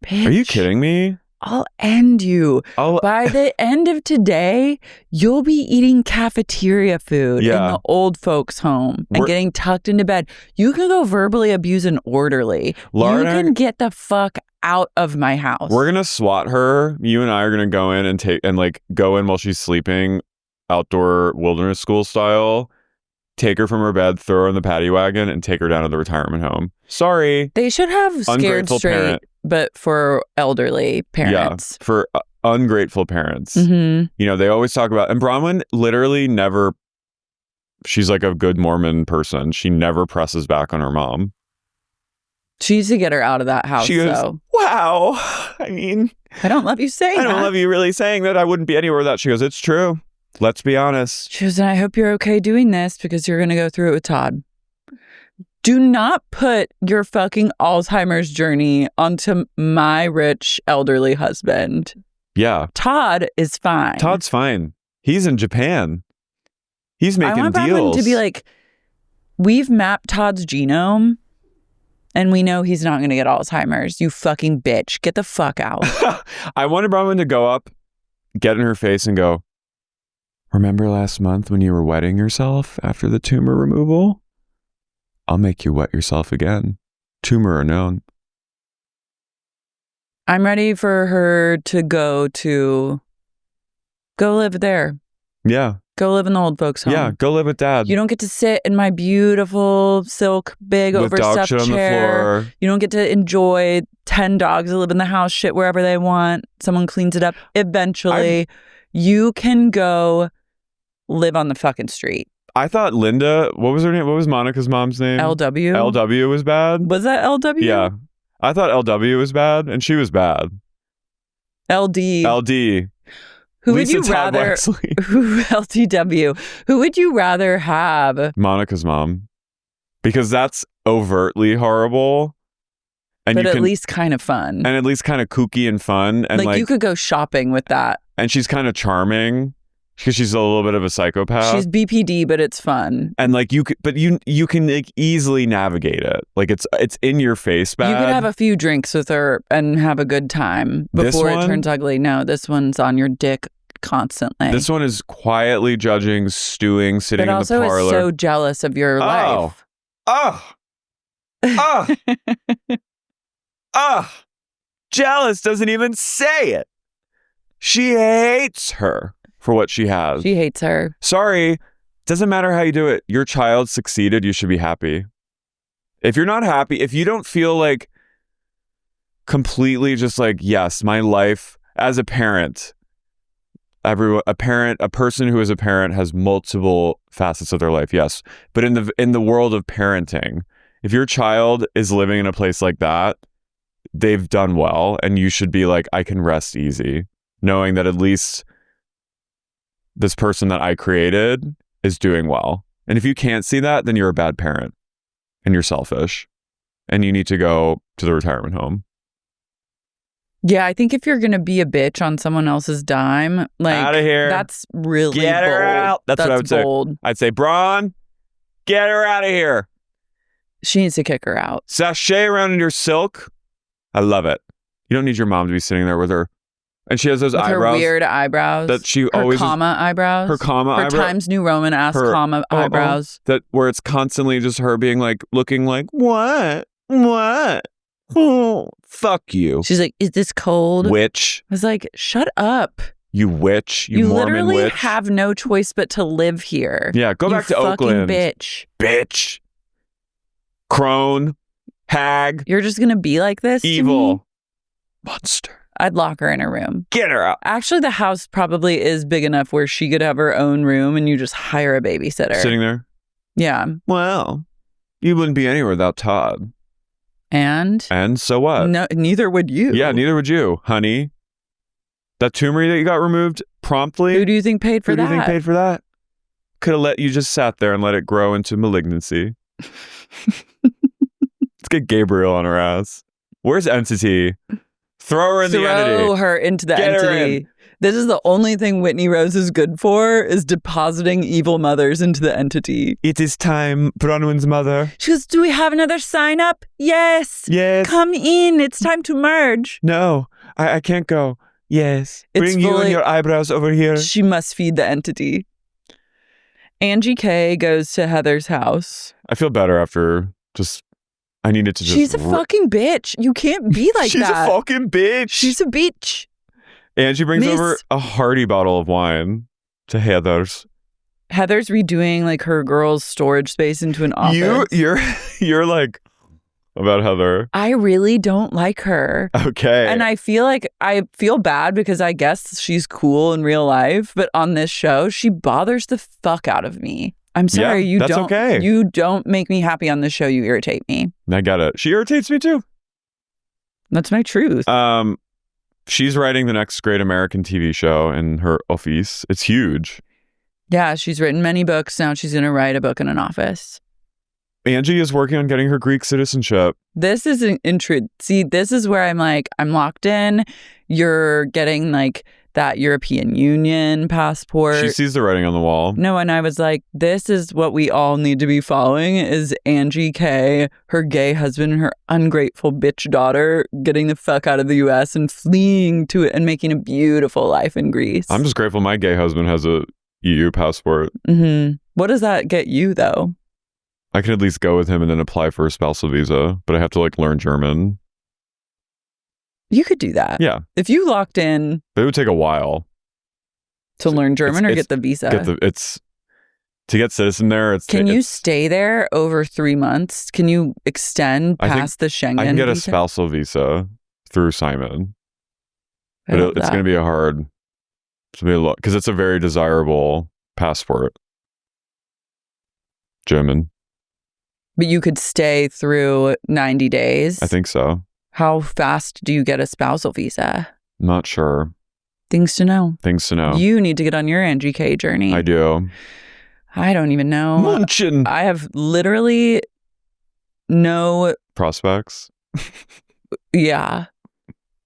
bitch. Are you kidding me? I'll end you. By the end of today, you'll be eating cafeteria food in the old folks' home and getting tucked into bed. You can go verbally abuse an orderly. You can get the fuck out of my house. We're gonna SWAT her. You and I are gonna go in and go in while she's sleeping, outdoor wilderness school style. Take her from her bed, throw her in the paddy wagon, and take her down to the retirement home. Sorry. They should have Scared Straight, parent. But for elderly parents. Yeah, for ungrateful parents. Mm-hmm. You know, they always talk about, and Bronwyn literally never, she's like a good Mormon person. She never presses back on her mom. She needs to get her out of that house, she goes, though. Wow. I mean, I don't love you saying that. I don't love you really saying that. I wouldn't be anywhere without. She goes, it's true. Let's be honest. She goes, and I hope you're okay doing this because you're going to go through it with Todd. Do not put your fucking Alzheimer's journey onto my rich elderly husband. Yeah. Todd is fine. Todd's fine. He's in Japan. He's making deals. I want Bronwyn to be like, we've mapped Todd's genome and we know he's not going to get Alzheimer's. You fucking bitch. Get the fuck out. I wanted Bronwyn to go up, get in her face and go, remember last month when you were wetting yourself after the tumor removal? I'll make you wet yourself again. Tumor or known. I'm ready for her to go live there. Yeah. Go live in the old folks' home. Yeah, go live with Dad. You don't get to sit in my beautiful silk big with overstuffed dog shit chair. On the floor. You don't get to enjoy 10 dogs that live in the house, shit wherever they want. Someone cleans it up. Eventually, you can go live on the fucking street. I thought Linda, what was her name? What was Monica's mom's name? LW. LW was bad? Was that LW? Yeah. I thought LW was bad, and she was bad. LD. Who Lisa would you Todd rather? Wexley. LTW. Who would you rather have? Monica's mom. Because that's overtly horrible. And but at least kind of fun. And at least kind of kooky and fun. And like you could go shopping with that. And she's kind of charming. Because she's a little bit of a psychopath. She's BPD, but it's fun. And like you can like easily navigate it. Like it's in your face bad. You could have a few drinks with her and have a good time before it turns ugly. No, this one's on your dick constantly. This one is quietly judging, stewing, sitting in the parlor. But also is so jealous of your life. Jealous doesn't even say it. She hates her. For what she has. She hates her. Sorry. Doesn't matter how you do it. Your child succeeded. You should be happy. If you're not happy, if you don't feel like completely just like, yes, my life as a parent, a person who is a parent has multiple facets of their life. Yes. But in the world of parenting, if your child is living in a place like that, they've done well. And you should be like, I can rest easy, knowing that at least this person that I created is doing well. And if you can't see that, then you're a bad parent and you're selfish and you need to go to the retirement home. Yeah, I think if you're going to be a bitch on someone else's dime, like, out of here. That's really get bold. Her out. That's what I would bold. say. I'd say, Bron, get her out of here. She needs to kick her out. Sashay around in your silk. I love it. You don't need your mom to be sitting there with her. And she has those eyebrows. Her weird eyebrows. That she her always eyebrows. Her eyebrows. Her Times New Roman ass eyebrows. That where it's constantly just her being like, looking like, what? Oh, fuck you. She's like, is this cold? Witch. I was like, shut up. You witch. You Mormon literally witch. have no choice but to live here. Yeah, go back to Oakland. Bitch. Crone. Hag. You're just going to be like this? Evil. Monster. I'd lock her in her room. Get her out. Actually, the house probably is big enough where she could have her own room and you just hire a babysitter. Sitting there? Yeah. Well, you wouldn't be anywhere without Todd. And so what? No, neither would you. Yeah, neither would you, honey. That tumor that you got removed promptly. Who do you think paid for that? Who do you think paid for that? Could have let you just sat there and let it grow into malignancy. Let's get Gabriel on her ass. Where's Entity? Throw her in the entity. Throw her into the Get entity. This is the only thing Whitney Rose is good for, is depositing evil mothers into the entity. It is time, Bronwyn's mother. She goes, do we have another sign up? Yes. Yes. Come in. It's time to merge. No, I can't go. Yes. Bring you and your eyebrows over here. She must feed the entity. Angie K goes to Heather's house. I feel better after just... I needed to just... She's a fucking bitch. You can't be like She's that. She's a fucking bitch. She's a bitch. And she brings over a hearty bottle of wine to Heather's. Heather's redoing like her girl's storage space into an office. You're like about Heather. I really don't like her. Okay. And I feel bad because I guess she's cool in real life, but on this show, she bothers the fuck out of me. I'm sorry, you don't make me happy on this show. You irritate me. I get it. She irritates me too. That's my truth. She's writing the next great American TV show in her office. It's huge. Yeah, she's written many books. Now she's going to write a book in an office. Angie is working on getting her Greek citizenship. This is an intrude. See, this is where I'm like, I'm locked in. You're getting like that European Union passport. She sees the writing on the wall. No, and I was like, this is what we all need to be following, is Angie K, her gay husband, and her ungrateful bitch daughter getting the fuck out of the U.S. and fleeing to it and making a beautiful life in Greece. I'm just grateful my gay husband has a EU passport. Mm-hmm. What does that get you, though? I can at least go with him and then apply for a spousal visa, but I have to like learn German. You could do that. Yeah. If you locked in. But it would take a while. To learn German or get the visa? To get citizen there. Can you stay there over 3 months? Can you extend past the Schengen? I can get a spousal visa through Simon. But it's going to be because it's a very desirable passport. German. But you could stay through 90 days? I think so. How fast do you get a spousal visa? Not sure. Things to know. You need to get on your Angie K journey. I do. I don't even know. Munchin. I have literally no... prospects? Yeah.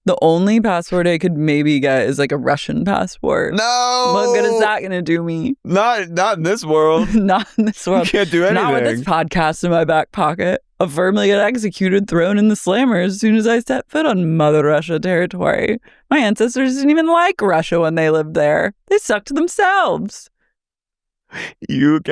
The only passport I could maybe get is like a Russian passport. No! What good is that going to do me? Not in this world. Not in this world. You can't do anything. Not with this podcast in my back pocket. I'll firmly get executed, thrown in the slammer as soon as I set foot on Mother Russia territory. My ancestors didn't even like Russia when they lived there. They sucked themselves. I would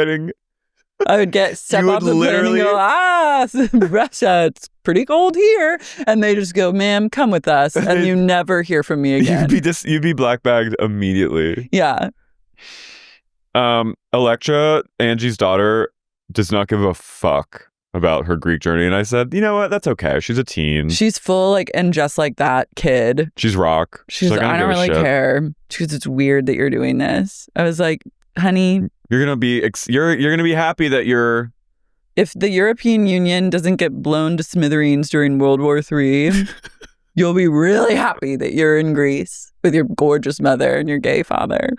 step off the plane and go, Russia, it's pretty cold here. And they just go, ma'am, come with us. And you never hear from me again. You'd be black bagged immediately. Yeah. Electra, Angie's daughter, does not give a fuck about her Greek journey. And I said, you know what? That's okay. She's a teen. She's full, and just like that kid. She's rock. She's like, I don't really care. She goes, it's weird that you're doing this. I was like, honey, you're gonna be happy that you're. If the European Union doesn't get blown to smithereens during World War III, you'll be really happy that you're in Greece with your gorgeous mother and your gay father.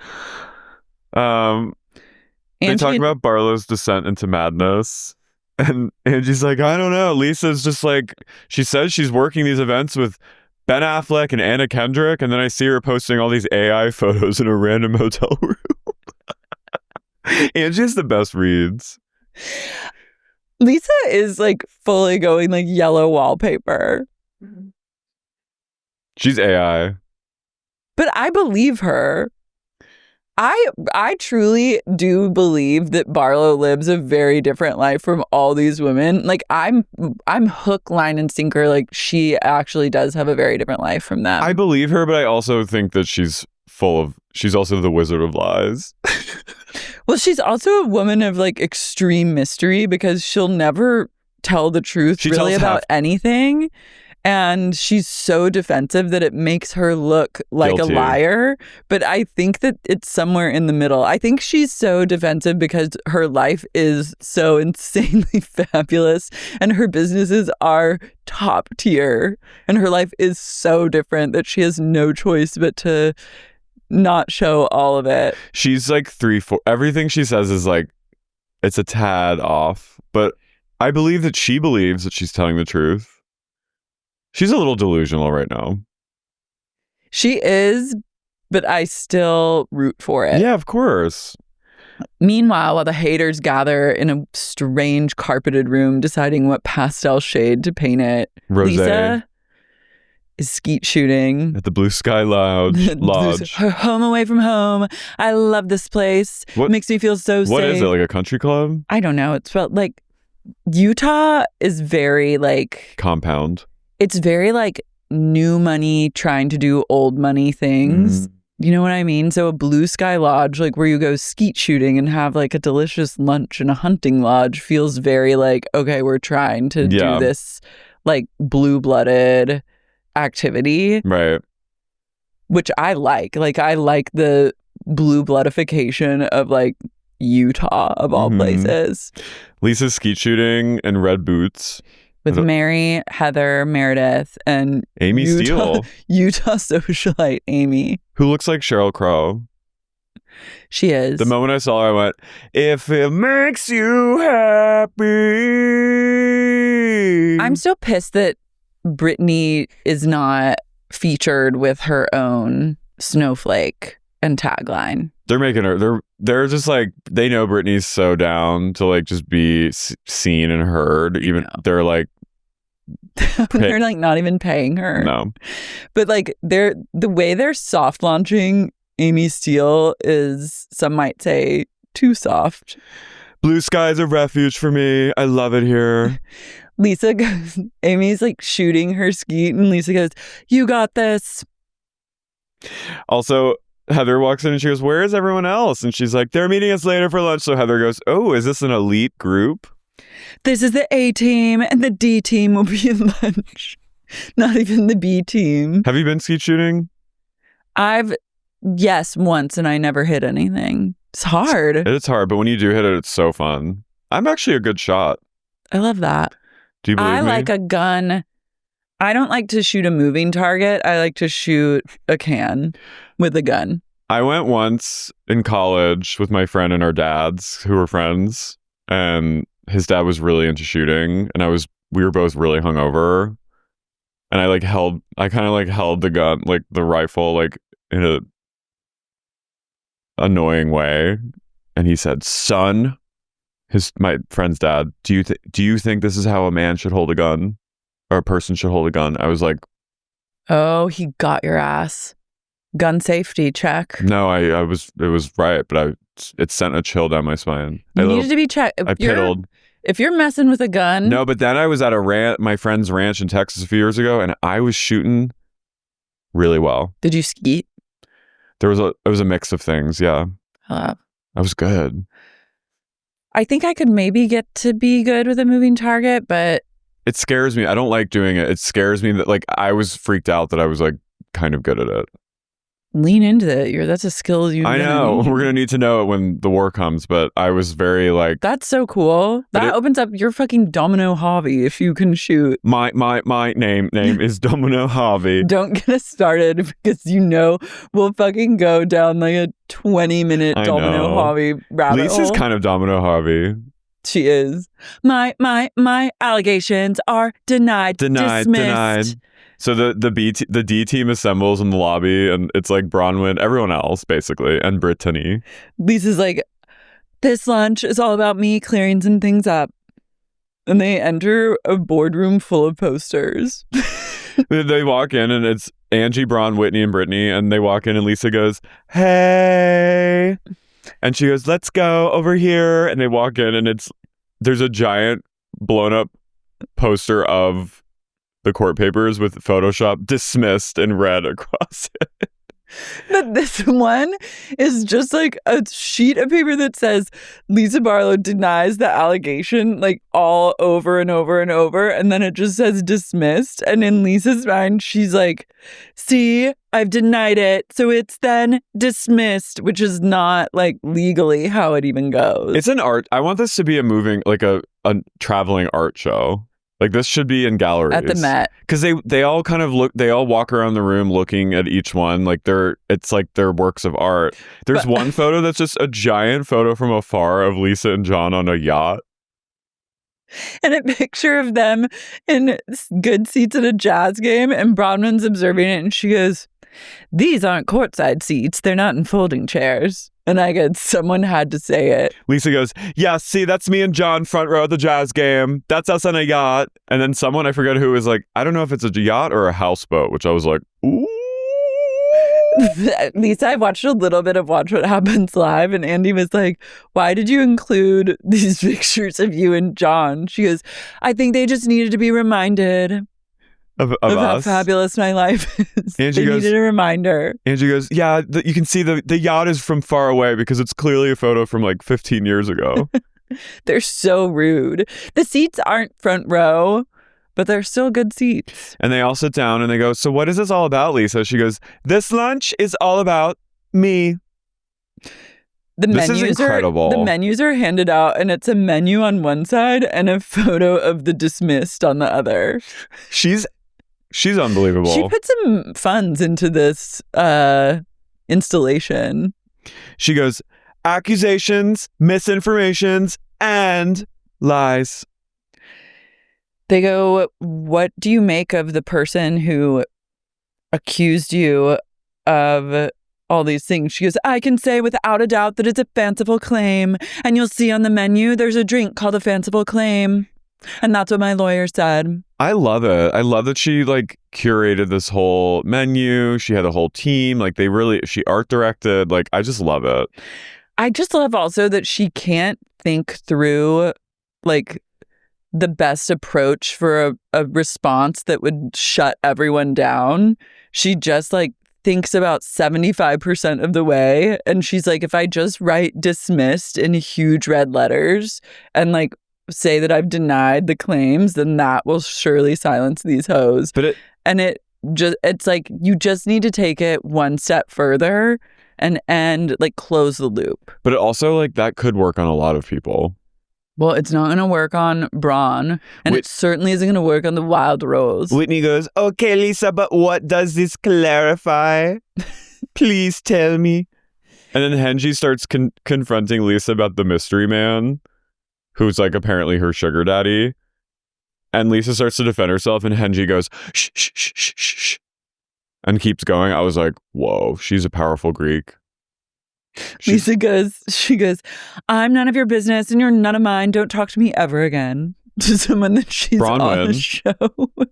They talk about Barlow's descent into madness, and Angie's like, I don't know. Lisa's just like, she says she's working these events with Ben Affleck and Anna Kendrick, and then I see her posting all these AI photos in a random hotel room. Angie has the best reads. Lisa is like fully going like yellow wallpaper. She's AI. But I believe her. I truly do believe that Barlow lives a very different life from all these women. Like I'm hook, line, and sinker. Like she actually does have a very different life from them. I believe her, but I also think that she's also the Wizard of Lies. Well, she's also a woman of like extreme mystery because she'll never tell the truth about anything. And she's so defensive that it makes her look like Guilty. a liar. But I think that it's somewhere in the middle. I think she's so defensive because her life is so insanely fabulous and her businesses are top tier. And her life is so different that she has no choice but to not show all of it. She's like 3-4. Everything she says is like, it's a tad off. But I believe that she believes that she's telling the truth. She's a little delusional right now. She is, but I still root for it. Yeah, of course. Meanwhile, while the haters gather in a strange carpeted room deciding what pastel shade to paint it, Rosé. Lisa is skeet shooting At the Blue Sky Lodge. her home away from home. I love this place. It makes me feel so safe. What is it, like a country club? I don't know. It's felt like Utah is very like... Compound. It's very like new money trying to do old money things. You know what I mean? So a Blue Sky Lodge, like where you go skeet shooting and have like a delicious lunch in a hunting lodge, feels very like, okay, we're trying to do this like blue-blooded activity. Right. Which I like. Like I like the blue-bloodification of like Utah of all places. Lisa's skeet shooting in red boots. With Mary, Heather, Meredith, and Amy Steele. Utah socialite Amy. Who looks like Sheryl Crow. She is. The moment I saw her, I went, if it makes you happy. I'm still pissed that Brittany is not featured with her own snowflake and tagline. They're making her, they're just like, they know Britney's so down to like just be seen and heard. Even they're like, they're like not even paying her. No. But like the way they're soft launching Amy Steele is, some might say, too soft. Blue sky's a refuge for me. I love it here. Lisa goes, Amy's like shooting her skeet and Lisa goes, you got this. Also, Heather walks in and she goes, where is everyone else? And she's like, they're meeting us later for lunch. So Heather goes, oh, is this an elite group? This is the A team and the D team will be at lunch. Not even the B team. Have you been skeet shooting? Yes, once, and I never hit anything. It's hard. It's hard, but when you do hit it, it's so fun. I'm actually a good shot. I love that. Do you believe me? I like a gun. I don't like to shoot a moving target. I like to shoot a can with a gun. I went once in college with my friend and our dads who were friends, and his dad was really into shooting, and we were both really hungover, and I kind of held the gun, like the rifle, like in a annoying way, and he said, son, my friend's dad, do you think this is how a man should hold a gun, or a person should hold a gun? I was like, oh, he got your ass. Gun safety check. No, it was right, but it sent a chill down my spine. You needed to be checked. I piddled. If you're messing with a gun. No, but then I was at my friend's ranch in Texas a few years ago, and I was shooting really well. Did you skeet? It was a mix of things, yeah. I was good. I think I could maybe get to be good with a moving target, but it scares me. I don't like doing it. It scares me that like I was freaked out that I was like kind of good at it. Lean into it. That's a skill I know. We're going to need to know it when the war comes, but I was very like... That's so cool. That opens up your fucking domino hobby if you can shoot. My name is Domino Hobby. Don't get us started because we'll fucking go down like a 20-minute domino hobby rabbit Lisa's hole. kind of Domino Hobby. She is. My allegations are denied. Dismissed. So the D team assembles in the lobby, and it's like Bronwyn, everyone else basically, and Brittany. Lisa's like, this lunch is all about me clearing some things up. And they enter a boardroom full of posters. They walk in, and it's Angie, Bron, Whitney, and Brittany, and they walk in, and Lisa goes, hey. And she goes, let's go over here. And they walk in, and there's a giant blown up poster of the court papers with Photoshop dismissed in red across it. But this one is just like a sheet of paper that says Lisa Barlow denies the allegation, like all over and over and over. And then it just says dismissed. And in Lisa's mind, she's like, see, I've denied it. So it's then dismissed, which is not like legally how it even goes. It's an art. I want this to be a moving, like a traveling art show. Like this should be in galleries at the Met, because they all kind of look. They all walk around the room looking at each one like it's like they're works of art. There's one photo that's just a giant photo from afar of Lisa and John on a yacht, and a picture of them in good seats at a jazz game. And Bronwyn's observing it, and she goes, "These aren't courtside seats. They're not in folding chairs." And I go, someone had to say it. Lisa goes, yeah, see, that's me and John front row at the jazz game. That's us on a yacht. And then someone, I forget who, was like, I don't know if it's a yacht or a houseboat, which I was like, ooh. Lisa, I watched a little bit of Watch What Happens Live, and Andy was like, why did you include these pictures of you and John? She goes, I think they just needed to be reminded of how fabulous my life is. Angie they needed a reminder. Angie goes, yeah, you can see the yacht is from far away because it's clearly a photo from like 15 years ago. They're so rude. The seats aren't front row, but they're still good seats. And they all sit down and they go, so what is this all about, Lisa? She goes, this lunch is all about me. This is incredible. The menus are handed out, and it's a menu on one side and a photo of the dismissed on the other. She's unbelievable. She put some funds into this installation. She goes, accusations, misinformations, and lies. They go, what do you make of the person who accused you of all these things? She goes, I can say without a doubt that it's a fanciful claim. And you'll see on the menu, there's a drink called a fanciful claim. And that's what my lawyer said. I love it. I love that she like curated this whole menu. She had a whole team. Like she art directed. Like, I just love it. I just love also that she can't think through like the best approach for a response that would shut everyone down. She just like thinks about 75% of the way. And she's like, if I just write dismissed in huge red letters and like say that I've denied the claims, then that will surely silence these hoes. It's like you just need to take it one step further and like close the loop. But it also like that could work on a lot of people. Well, it's not going to work on Bron, and it certainly isn't going to work on the Wild Rose. Whitney goes, okay, Lisa, but what does this clarify? Please tell me. And then Henji starts confronting Lisa about the mystery man, who's like apparently her sugar daddy. And Lisa starts to defend herself, and Henji goes, shh, shh, shh, shh, shh, and keeps going. I was like, whoa, she's a powerful Greek. Lisa goes, I'm none of your business and you're none of mine. Don't talk to me ever again. To someone that she's Bronwyn. On the show.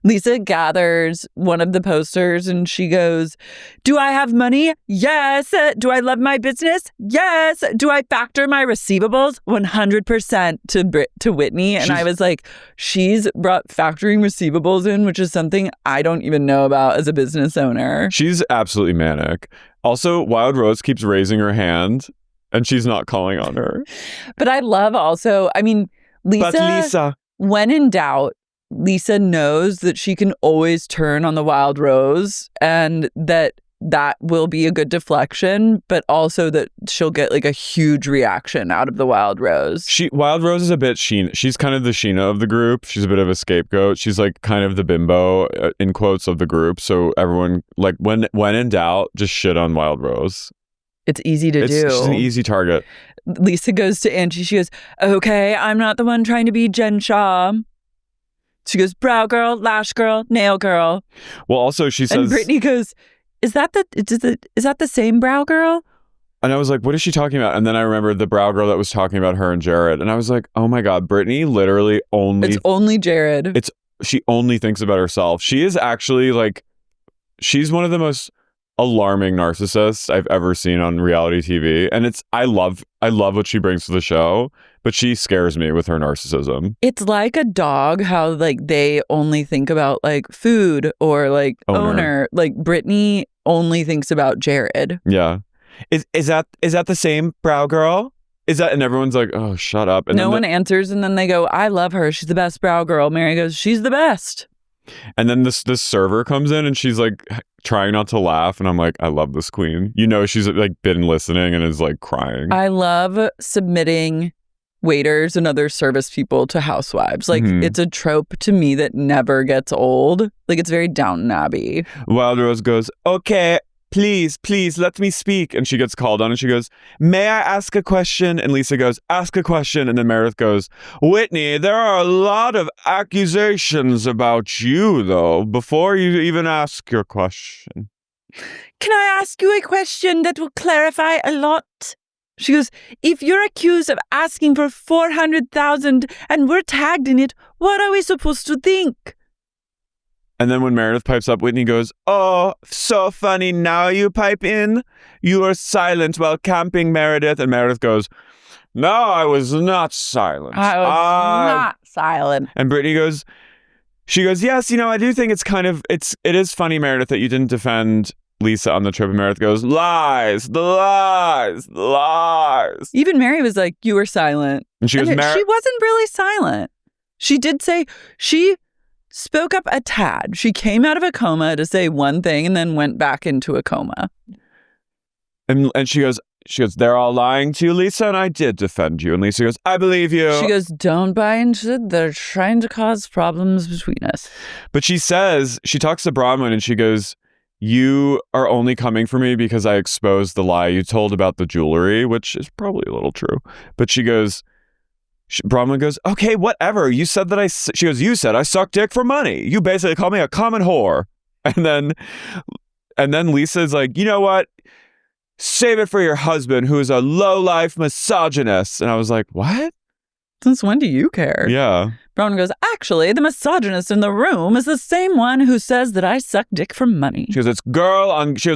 Lisa gathers one of the posters and she goes, do I have money? Yes. Do I love my business? Yes. Do I factor my receivables? 100% to Whitney. And I was like, she's brought factoring receivables in, which is something I don't even know about as a business owner. She's absolutely manic. Also, Wild Rose keeps raising her hand and she's not calling on her. But I love also, I mean, Lisa, when in doubt, Lisa knows that she can always turn on the Wild Rose and that will be a good deflection, but also that she'll get like a huge reaction out of the Wild Rose. Wild Rose is a bit Sheena. She's kind of the Sheena of the group. She's a bit of a scapegoat. She's like kind of the bimbo in quotes of the group. So everyone like when in doubt, just shit on Wild Rose. It's easy to do. She's an easy target. Lisa goes to Angie. She goes, okay, I'm not the one trying to be Jen Shaw. She goes, brow girl, lash girl, nail girl. Well, also she says, and Brittany goes, is that the same brow girl? And I was like, what is she talking about? And then I remembered the brow girl that was talking about her and Jared. And I was like, oh my God, Brittany literally It's only Jared. She only thinks about herself. She is actually like, she's one of the most alarming narcissist I've ever seen on reality TV. And I love what she brings to the show, but she scares me with her narcissism. It's like a dog, how like they only think about like food or like owner. Like Brittany only thinks about Jared. Yeah. Is that the same brow girl? Is that, and everyone's like, oh, shut up. And no one answers, and then they go, I love her. She's the best brow girl. Mary goes, she's the best. And then this server comes in and she's like trying not to laugh. And I'm like, I love this queen. You know, she's like been listening and is like crying. I love submitting waiters and other service people to housewives. Like it's a trope to me that never gets old. Like it's very Downton Abbey. Wild Rose goes, okay, please, let me speak. And she gets called on and she goes, may I ask a question? And Lisa goes, ask a question. And then Meredith goes, Whitney, there are a lot of accusations about you, though, before you even ask your question. Can I ask you a question that will clarify a lot? She goes, if you're accused of asking for $400,000 and we're tagged in it, what are we supposed to think? And then when Meredith pipes up, Whitney goes, oh, so funny. Now you pipe in. You were silent while camping, Meredith. And Meredith goes, no, I was not silent. I was not silent. And Brittany goes, yes, I do think it is funny, Meredith, that you didn't defend Lisa on the trip. And Meredith goes, lies. Even Mary was like, you were silent. And she goes, she wasn't really silent. She did say, she spoke up a tad. She came out of a coma to say one thing and then went back into a coma. And she goes, they're all lying to you, Lisa, and I did defend you. And Lisa goes, I believe you. She goes, don't buy into it. They're trying to cause problems between us. But she talks to Bronwyn and she goes, you are only coming for me because I exposed the lie you told about the jewelry, which is probably a little true. But she goes, Bronwyn goes, okay, whatever. You said that you said I suck dick for money. You basically called me a common whore. And then Lisa's like, you know what? Save it for your husband, who is a low-life misogynist. And I was like, what? Since when do you care? Yeah. Bronwyn goes, actually, the misogynist in the room is the same one who says that I suck dick for money. She goes,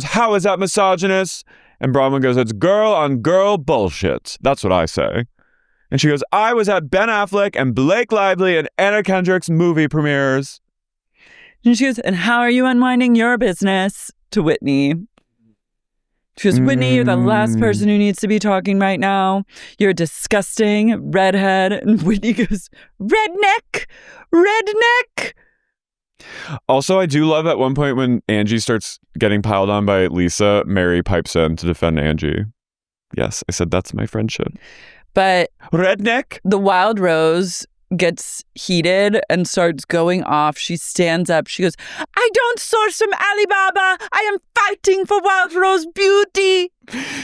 how is that misogynist? And Bronwyn goes, it's girl on girl bullshit. That's what I say. And she goes, I was at Ben Affleck and Blake Lively and Anna Kendrick's movie premieres. And she goes, and how are you unwinding your business? To Whitney. She goes, Whitney, you're the last person who needs to be talking right now. You're a disgusting redhead. And Whitney goes, redneck. Also, I do love at one point when Angie starts getting piled on by Lisa, Mary pipes in to defend Angie. Yes, I said that's my friendship. But redneck. The Wild Rose gets heated and starts going off. She stands up. She goes, I don't source from Alibaba. I am fighting for Wild Rose beauty.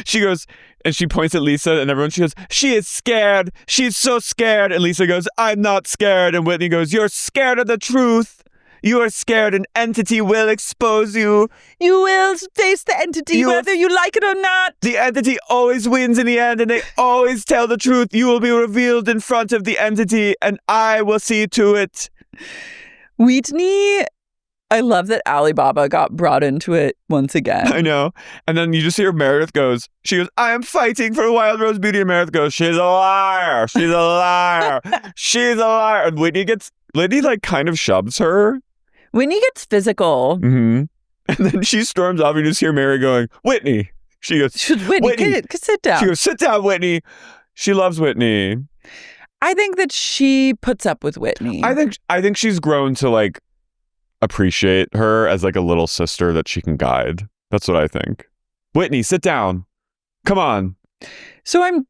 She goes, and she points at Lisa and everyone, she goes, she is scared. She's so scared. And Lisa goes, I'm not scared. And Whitney goes, you're scared of the truth. You are scared an entity will expose you. You will face the entity whether you like it or not. The entity always wins in the end and they always tell the truth. You will be revealed in front of the entity and I will see to it. Whitney, I love that Alibaba got brought into it once again. I know. And then you just hear Meredith she goes, I am fighting for Wild Rose Beauty. And Meredith goes, she's a liar. She's a liar. She's a liar. And Whitney like kind of shoves her. Whitney gets physical. Mm-hmm. And then she storms off. You just hear Mary going, Whitney. She goes, Whitney, sit down. She goes, sit down, Whitney. She loves Whitney. I think that she puts up with Whitney. I think she's grown to like appreciate her as like a little sister that she can guide. That's what I think. Whitney, sit down. Come on. So I'm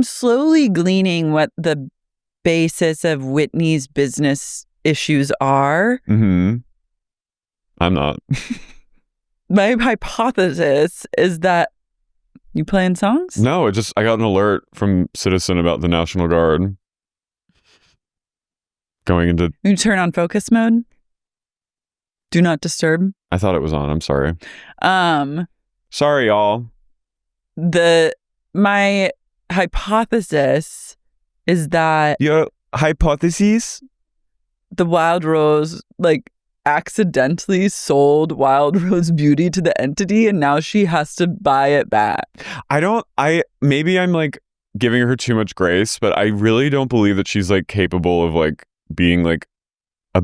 slowly gleaning what the basis of Whitney's business issues are. Mm-hmm. I'm not. My hypothesis is that you playing songs? No, I got an alert from Citizen about the National Guard going into. You turn on focus mode. Do not disturb. I thought it was on. I'm sorry. Sorry, y'all. My hypothesis is that your hypotheses. The Wild Rose, like, accidentally sold Wild Rose Beauty to the entity and now she has to buy it back. Maybe I'm like giving her too much grace, but I really don't believe that she's like capable of like being like a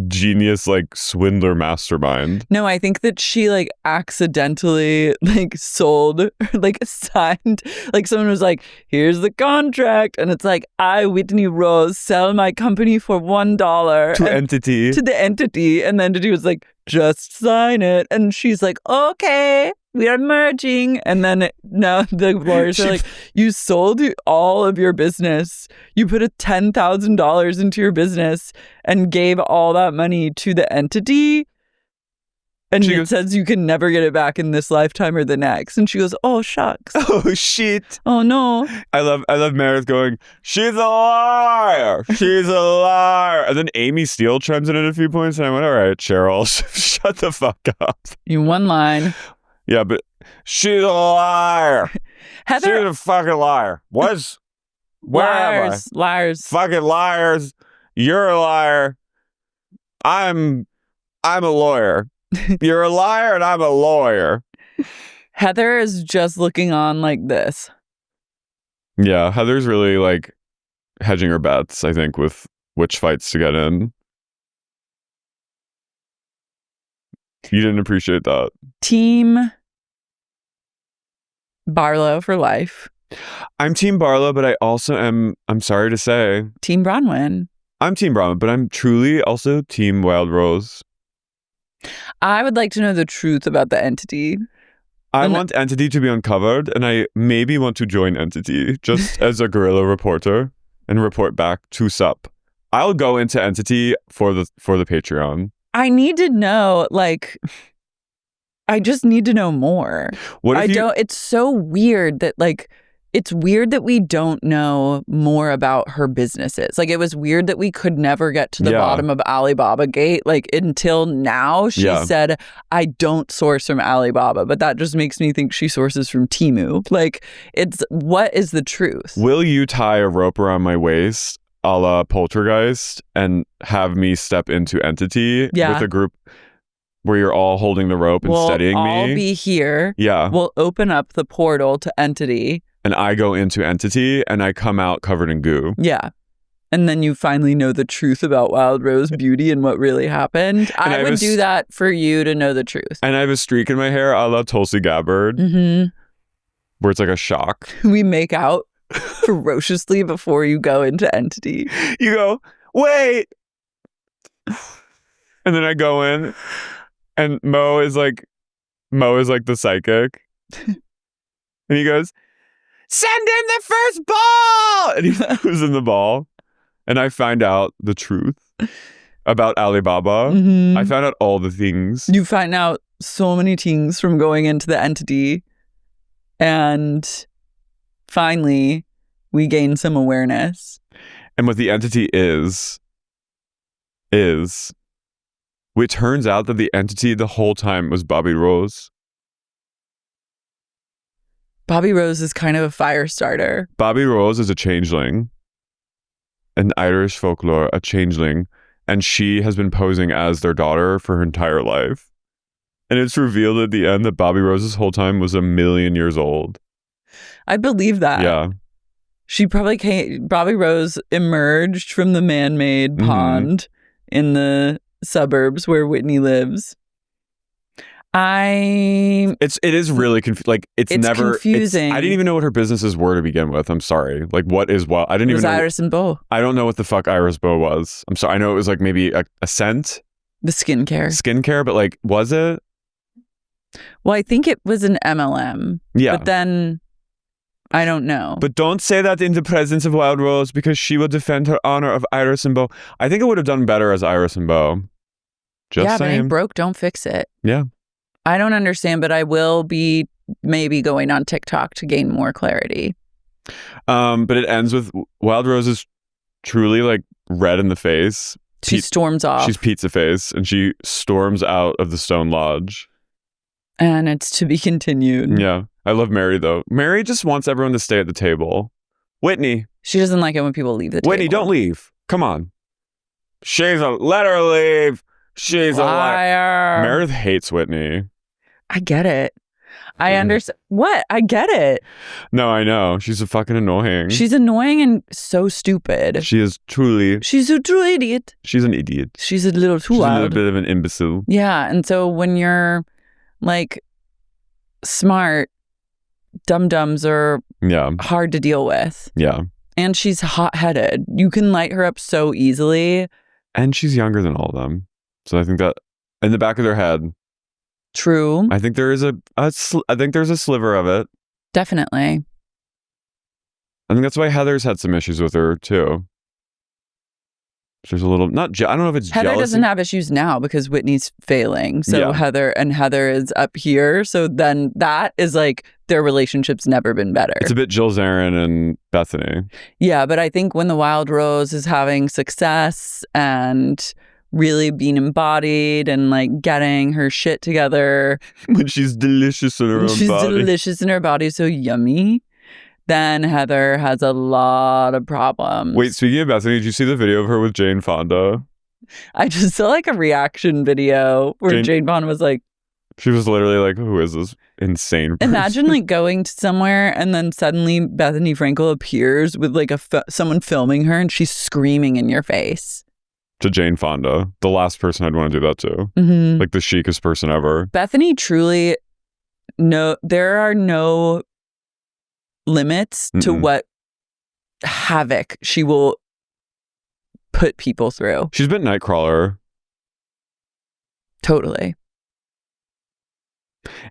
genius like swindler mastermind. No, I think that she like accidentally like sold, like signed, like someone was like, here's the contract, and it's like, I, Whitney Rose, sell my company for $1 to the entity, and the entity was like, just sign it, and she's like, okay, we are merging. And then now the lawyers are like, you sold all of your business. You put a $10,000 into your business and gave all that money to the entity. And it says you can never get it back in this lifetime or the next. And she goes, oh, shucks. Oh, shit. Oh, no. I love Meredith going, she's a liar. She's a liar. And then Amy Steele chimes in at a few points. And I went, all right, Cheryl, shut the fuck up. You one line. Yeah, but she's a liar. Heather, she's a fucking liar. Where am I? Liars. Fucking liars. You're a liar. I'm a lawyer. You're a liar and I'm a lawyer. Heather is just looking on like this. Yeah, Heather's really like hedging her bets, I think, with which fights to get in. You didn't appreciate that. Team Barlow for life. I'm Team Barlow, but I also am, I'm sorry to say, Team Bronwyn. I'm Team Bronwyn, but I'm truly also Team Wild Rose. I would like to know the truth about the entity. I want Entity to be uncovered, and I maybe want to join Entity just as a guerrilla reporter and report back to SUP. I'll go into Entity for the Patreon. I need to know, like, I just need to know more. It's so weird that, like, it's weird that we don't know more about her businesses. Like, it was weird that we could never get to the bottom of Alibaba Gate. Like, until now, she said, I don't source from Alibaba. But that just makes me think she sources from Temu. Like, what is the truth? Will you tie a rope around my waist a la Poltergeist and have me step into Entity with a group where you're all holding the rope and steadying me? We'll all be here. Yeah. We'll open up the portal to Entity. And I go into Entity and I come out covered in goo. Yeah. And then you finally know the truth about Wild Rose Beauty and what really happened. I would do that for you to know the truth. And I have a streak in my hair a la Tulsi Gabbard. Where it's like a shock. We make out ferociously before you go into Entity. You go, wait. And then I go in and Mo is like the psychic. And he goes, send in the first ball! And he throws in the ball. And I find out the truth about Alibaba. I found out all the things. You find out so many things from going into the Entity. And finally, we gain some awareness. And what the Entity is, it turns out that the Entity the whole time was Bobby Rose. Bobby Rose is kind of a fire starter. Bobby Rose is a changeling. An Irish folklore, a changeling. And she has been posing as their daughter for her entire life. And it's revealed at the end that Bobby Rose's whole time was 1,000,000 years old. I believe that. Yeah. She probably Bobby Rose emerged from the man-made pond in the suburbs where Whitney lives. It is really confusing. It's never confusing. I didn't even know what her businesses were to begin with. I'm sorry. Like, what is what? I didn't even know. Iris and Beau. I don't know what the fuck Iris Beau was. I'm sorry. I know it was like maybe a scent. The skincare, but like, was it? Well, I think it was an MLM. Yeah. But then I don't know. But don't say that in the presence of Wild Rose because she will defend her honor of Iris and Beau. I think it would have done better as Iris and Beau. Just saying. But ain't broke, don't fix it. Yeah. I don't understand, but I will be maybe going on TikTok to gain more clarity. But it ends with Wild Rose is truly like red in the face. She storms off. She's pizza face and she storms out of the Stone Lodge. And it's to be continued. Yeah. I love Mary though. Mary just wants everyone to stay at the table. Whitney. She doesn't like it when people leave the table. Whitney, don't leave. Come on. Let her leave. She's a liar. Meredith hates Whitney. I get it. I understand. What? I get it. No, I know. She's a fucking annoying. She's annoying and so stupid. She is truly. She's a true idiot. She's an idiot. She's a little too loud. She's a little bit of an imbecile. Yeah. And so when you're like smart, dum-dums are hard to deal with. Yeah. And she's hot-headed. You can light her up so easily. And she's younger than all of them. So I think that in the back of their head. True. I think there is I think there's a sliver of it. Definitely. I think that's why Heather's had some issues with her too. There's a little I don't know if it's Heather jealousy. doesn't have issues now because Whitney's failing. So Heather is up here. So then that is like their relationship's never been better. It's a bit Jill Zarin and Bethany. Yeah, but I think when the Wild Rose is having success and really being embodied and like getting her shit together. When she's delicious in her own body. She's delicious in her body, so yummy. Then Heather has a lot of problems. Wait, speaking of Bethany, did you see the video of her with Jane Fonda? I just saw like a reaction video where Jane Fonda was like... She was literally like, who is this insane person? Imagine like going to somewhere and then suddenly Bethany Frankel appears with like someone filming her and she's screaming in your face. To Jane Fonda, the last person I'd want to do that to. Mm-hmm. Like the chicest person ever. Bethany truly, there are no limits to what havoc she will put people through. She's been Nightcrawler. Totally.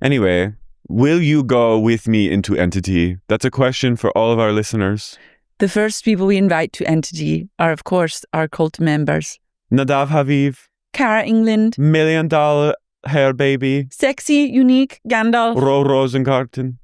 Anyway, will you go with me into Entity? That's a question for all of our listeners. The first people we invite to Entity are, of course, our cult members. Nadav Haviv. Cara England. $1 Million Hair Baby. Sexy, unique, Gandalf. Ro Rosengarten.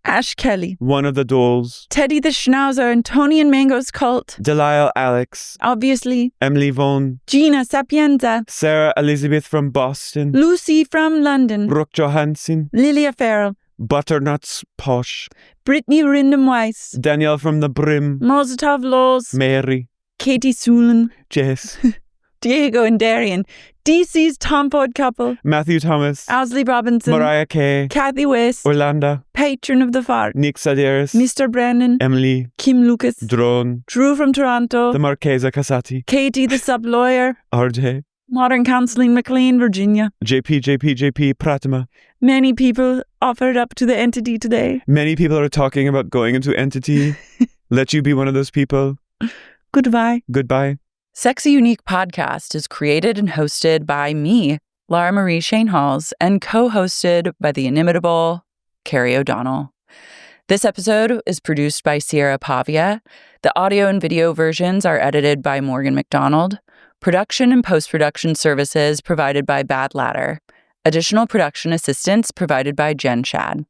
Ash Kelly. One of the Dolls. Teddy the Schnauzer and Tony and Mango's cult. Delisle Alex. Obviously. Emily Vaughan. Gina Sapienza. Sarah Elizabeth from Boston. Lucy from London. Brooke Johansson. Lilia Farrell. Butternuts Posh. Brittany Rindom Weiss. Danielle from the Brim. Mozatov Laws. Mary. Katie Sulin. Jess. Diego and Darian. DC's Tom Ford couple. Matthew Thomas. Owsley Robinson. Mariah Kay. Kathy West. Orlando. Patron of the Fart. Nick Sadiers. Mr. Brandon. Emily. Kim Lucas. Drone. Drew from Toronto. The Marchesa Casati. Katie the sub-lawyer. RJ. Modern Counseling McLean, Virginia. JP Pratima. Many people offered up to the Entity today. Many people are talking about going into Entity. Let you be one of those people. Goodbye. Goodbye. Sexy Unique Podcast is created and hosted by me, Lara Marie Shane-Halls, and co-hosted by the inimitable Carrie O'Donnell. This episode is produced by Sierra Pavia. The audio and video versions are edited by Morgan McDonald. Production and post-production services provided by Bad Ladder. Additional production assistance provided by Jen Shad.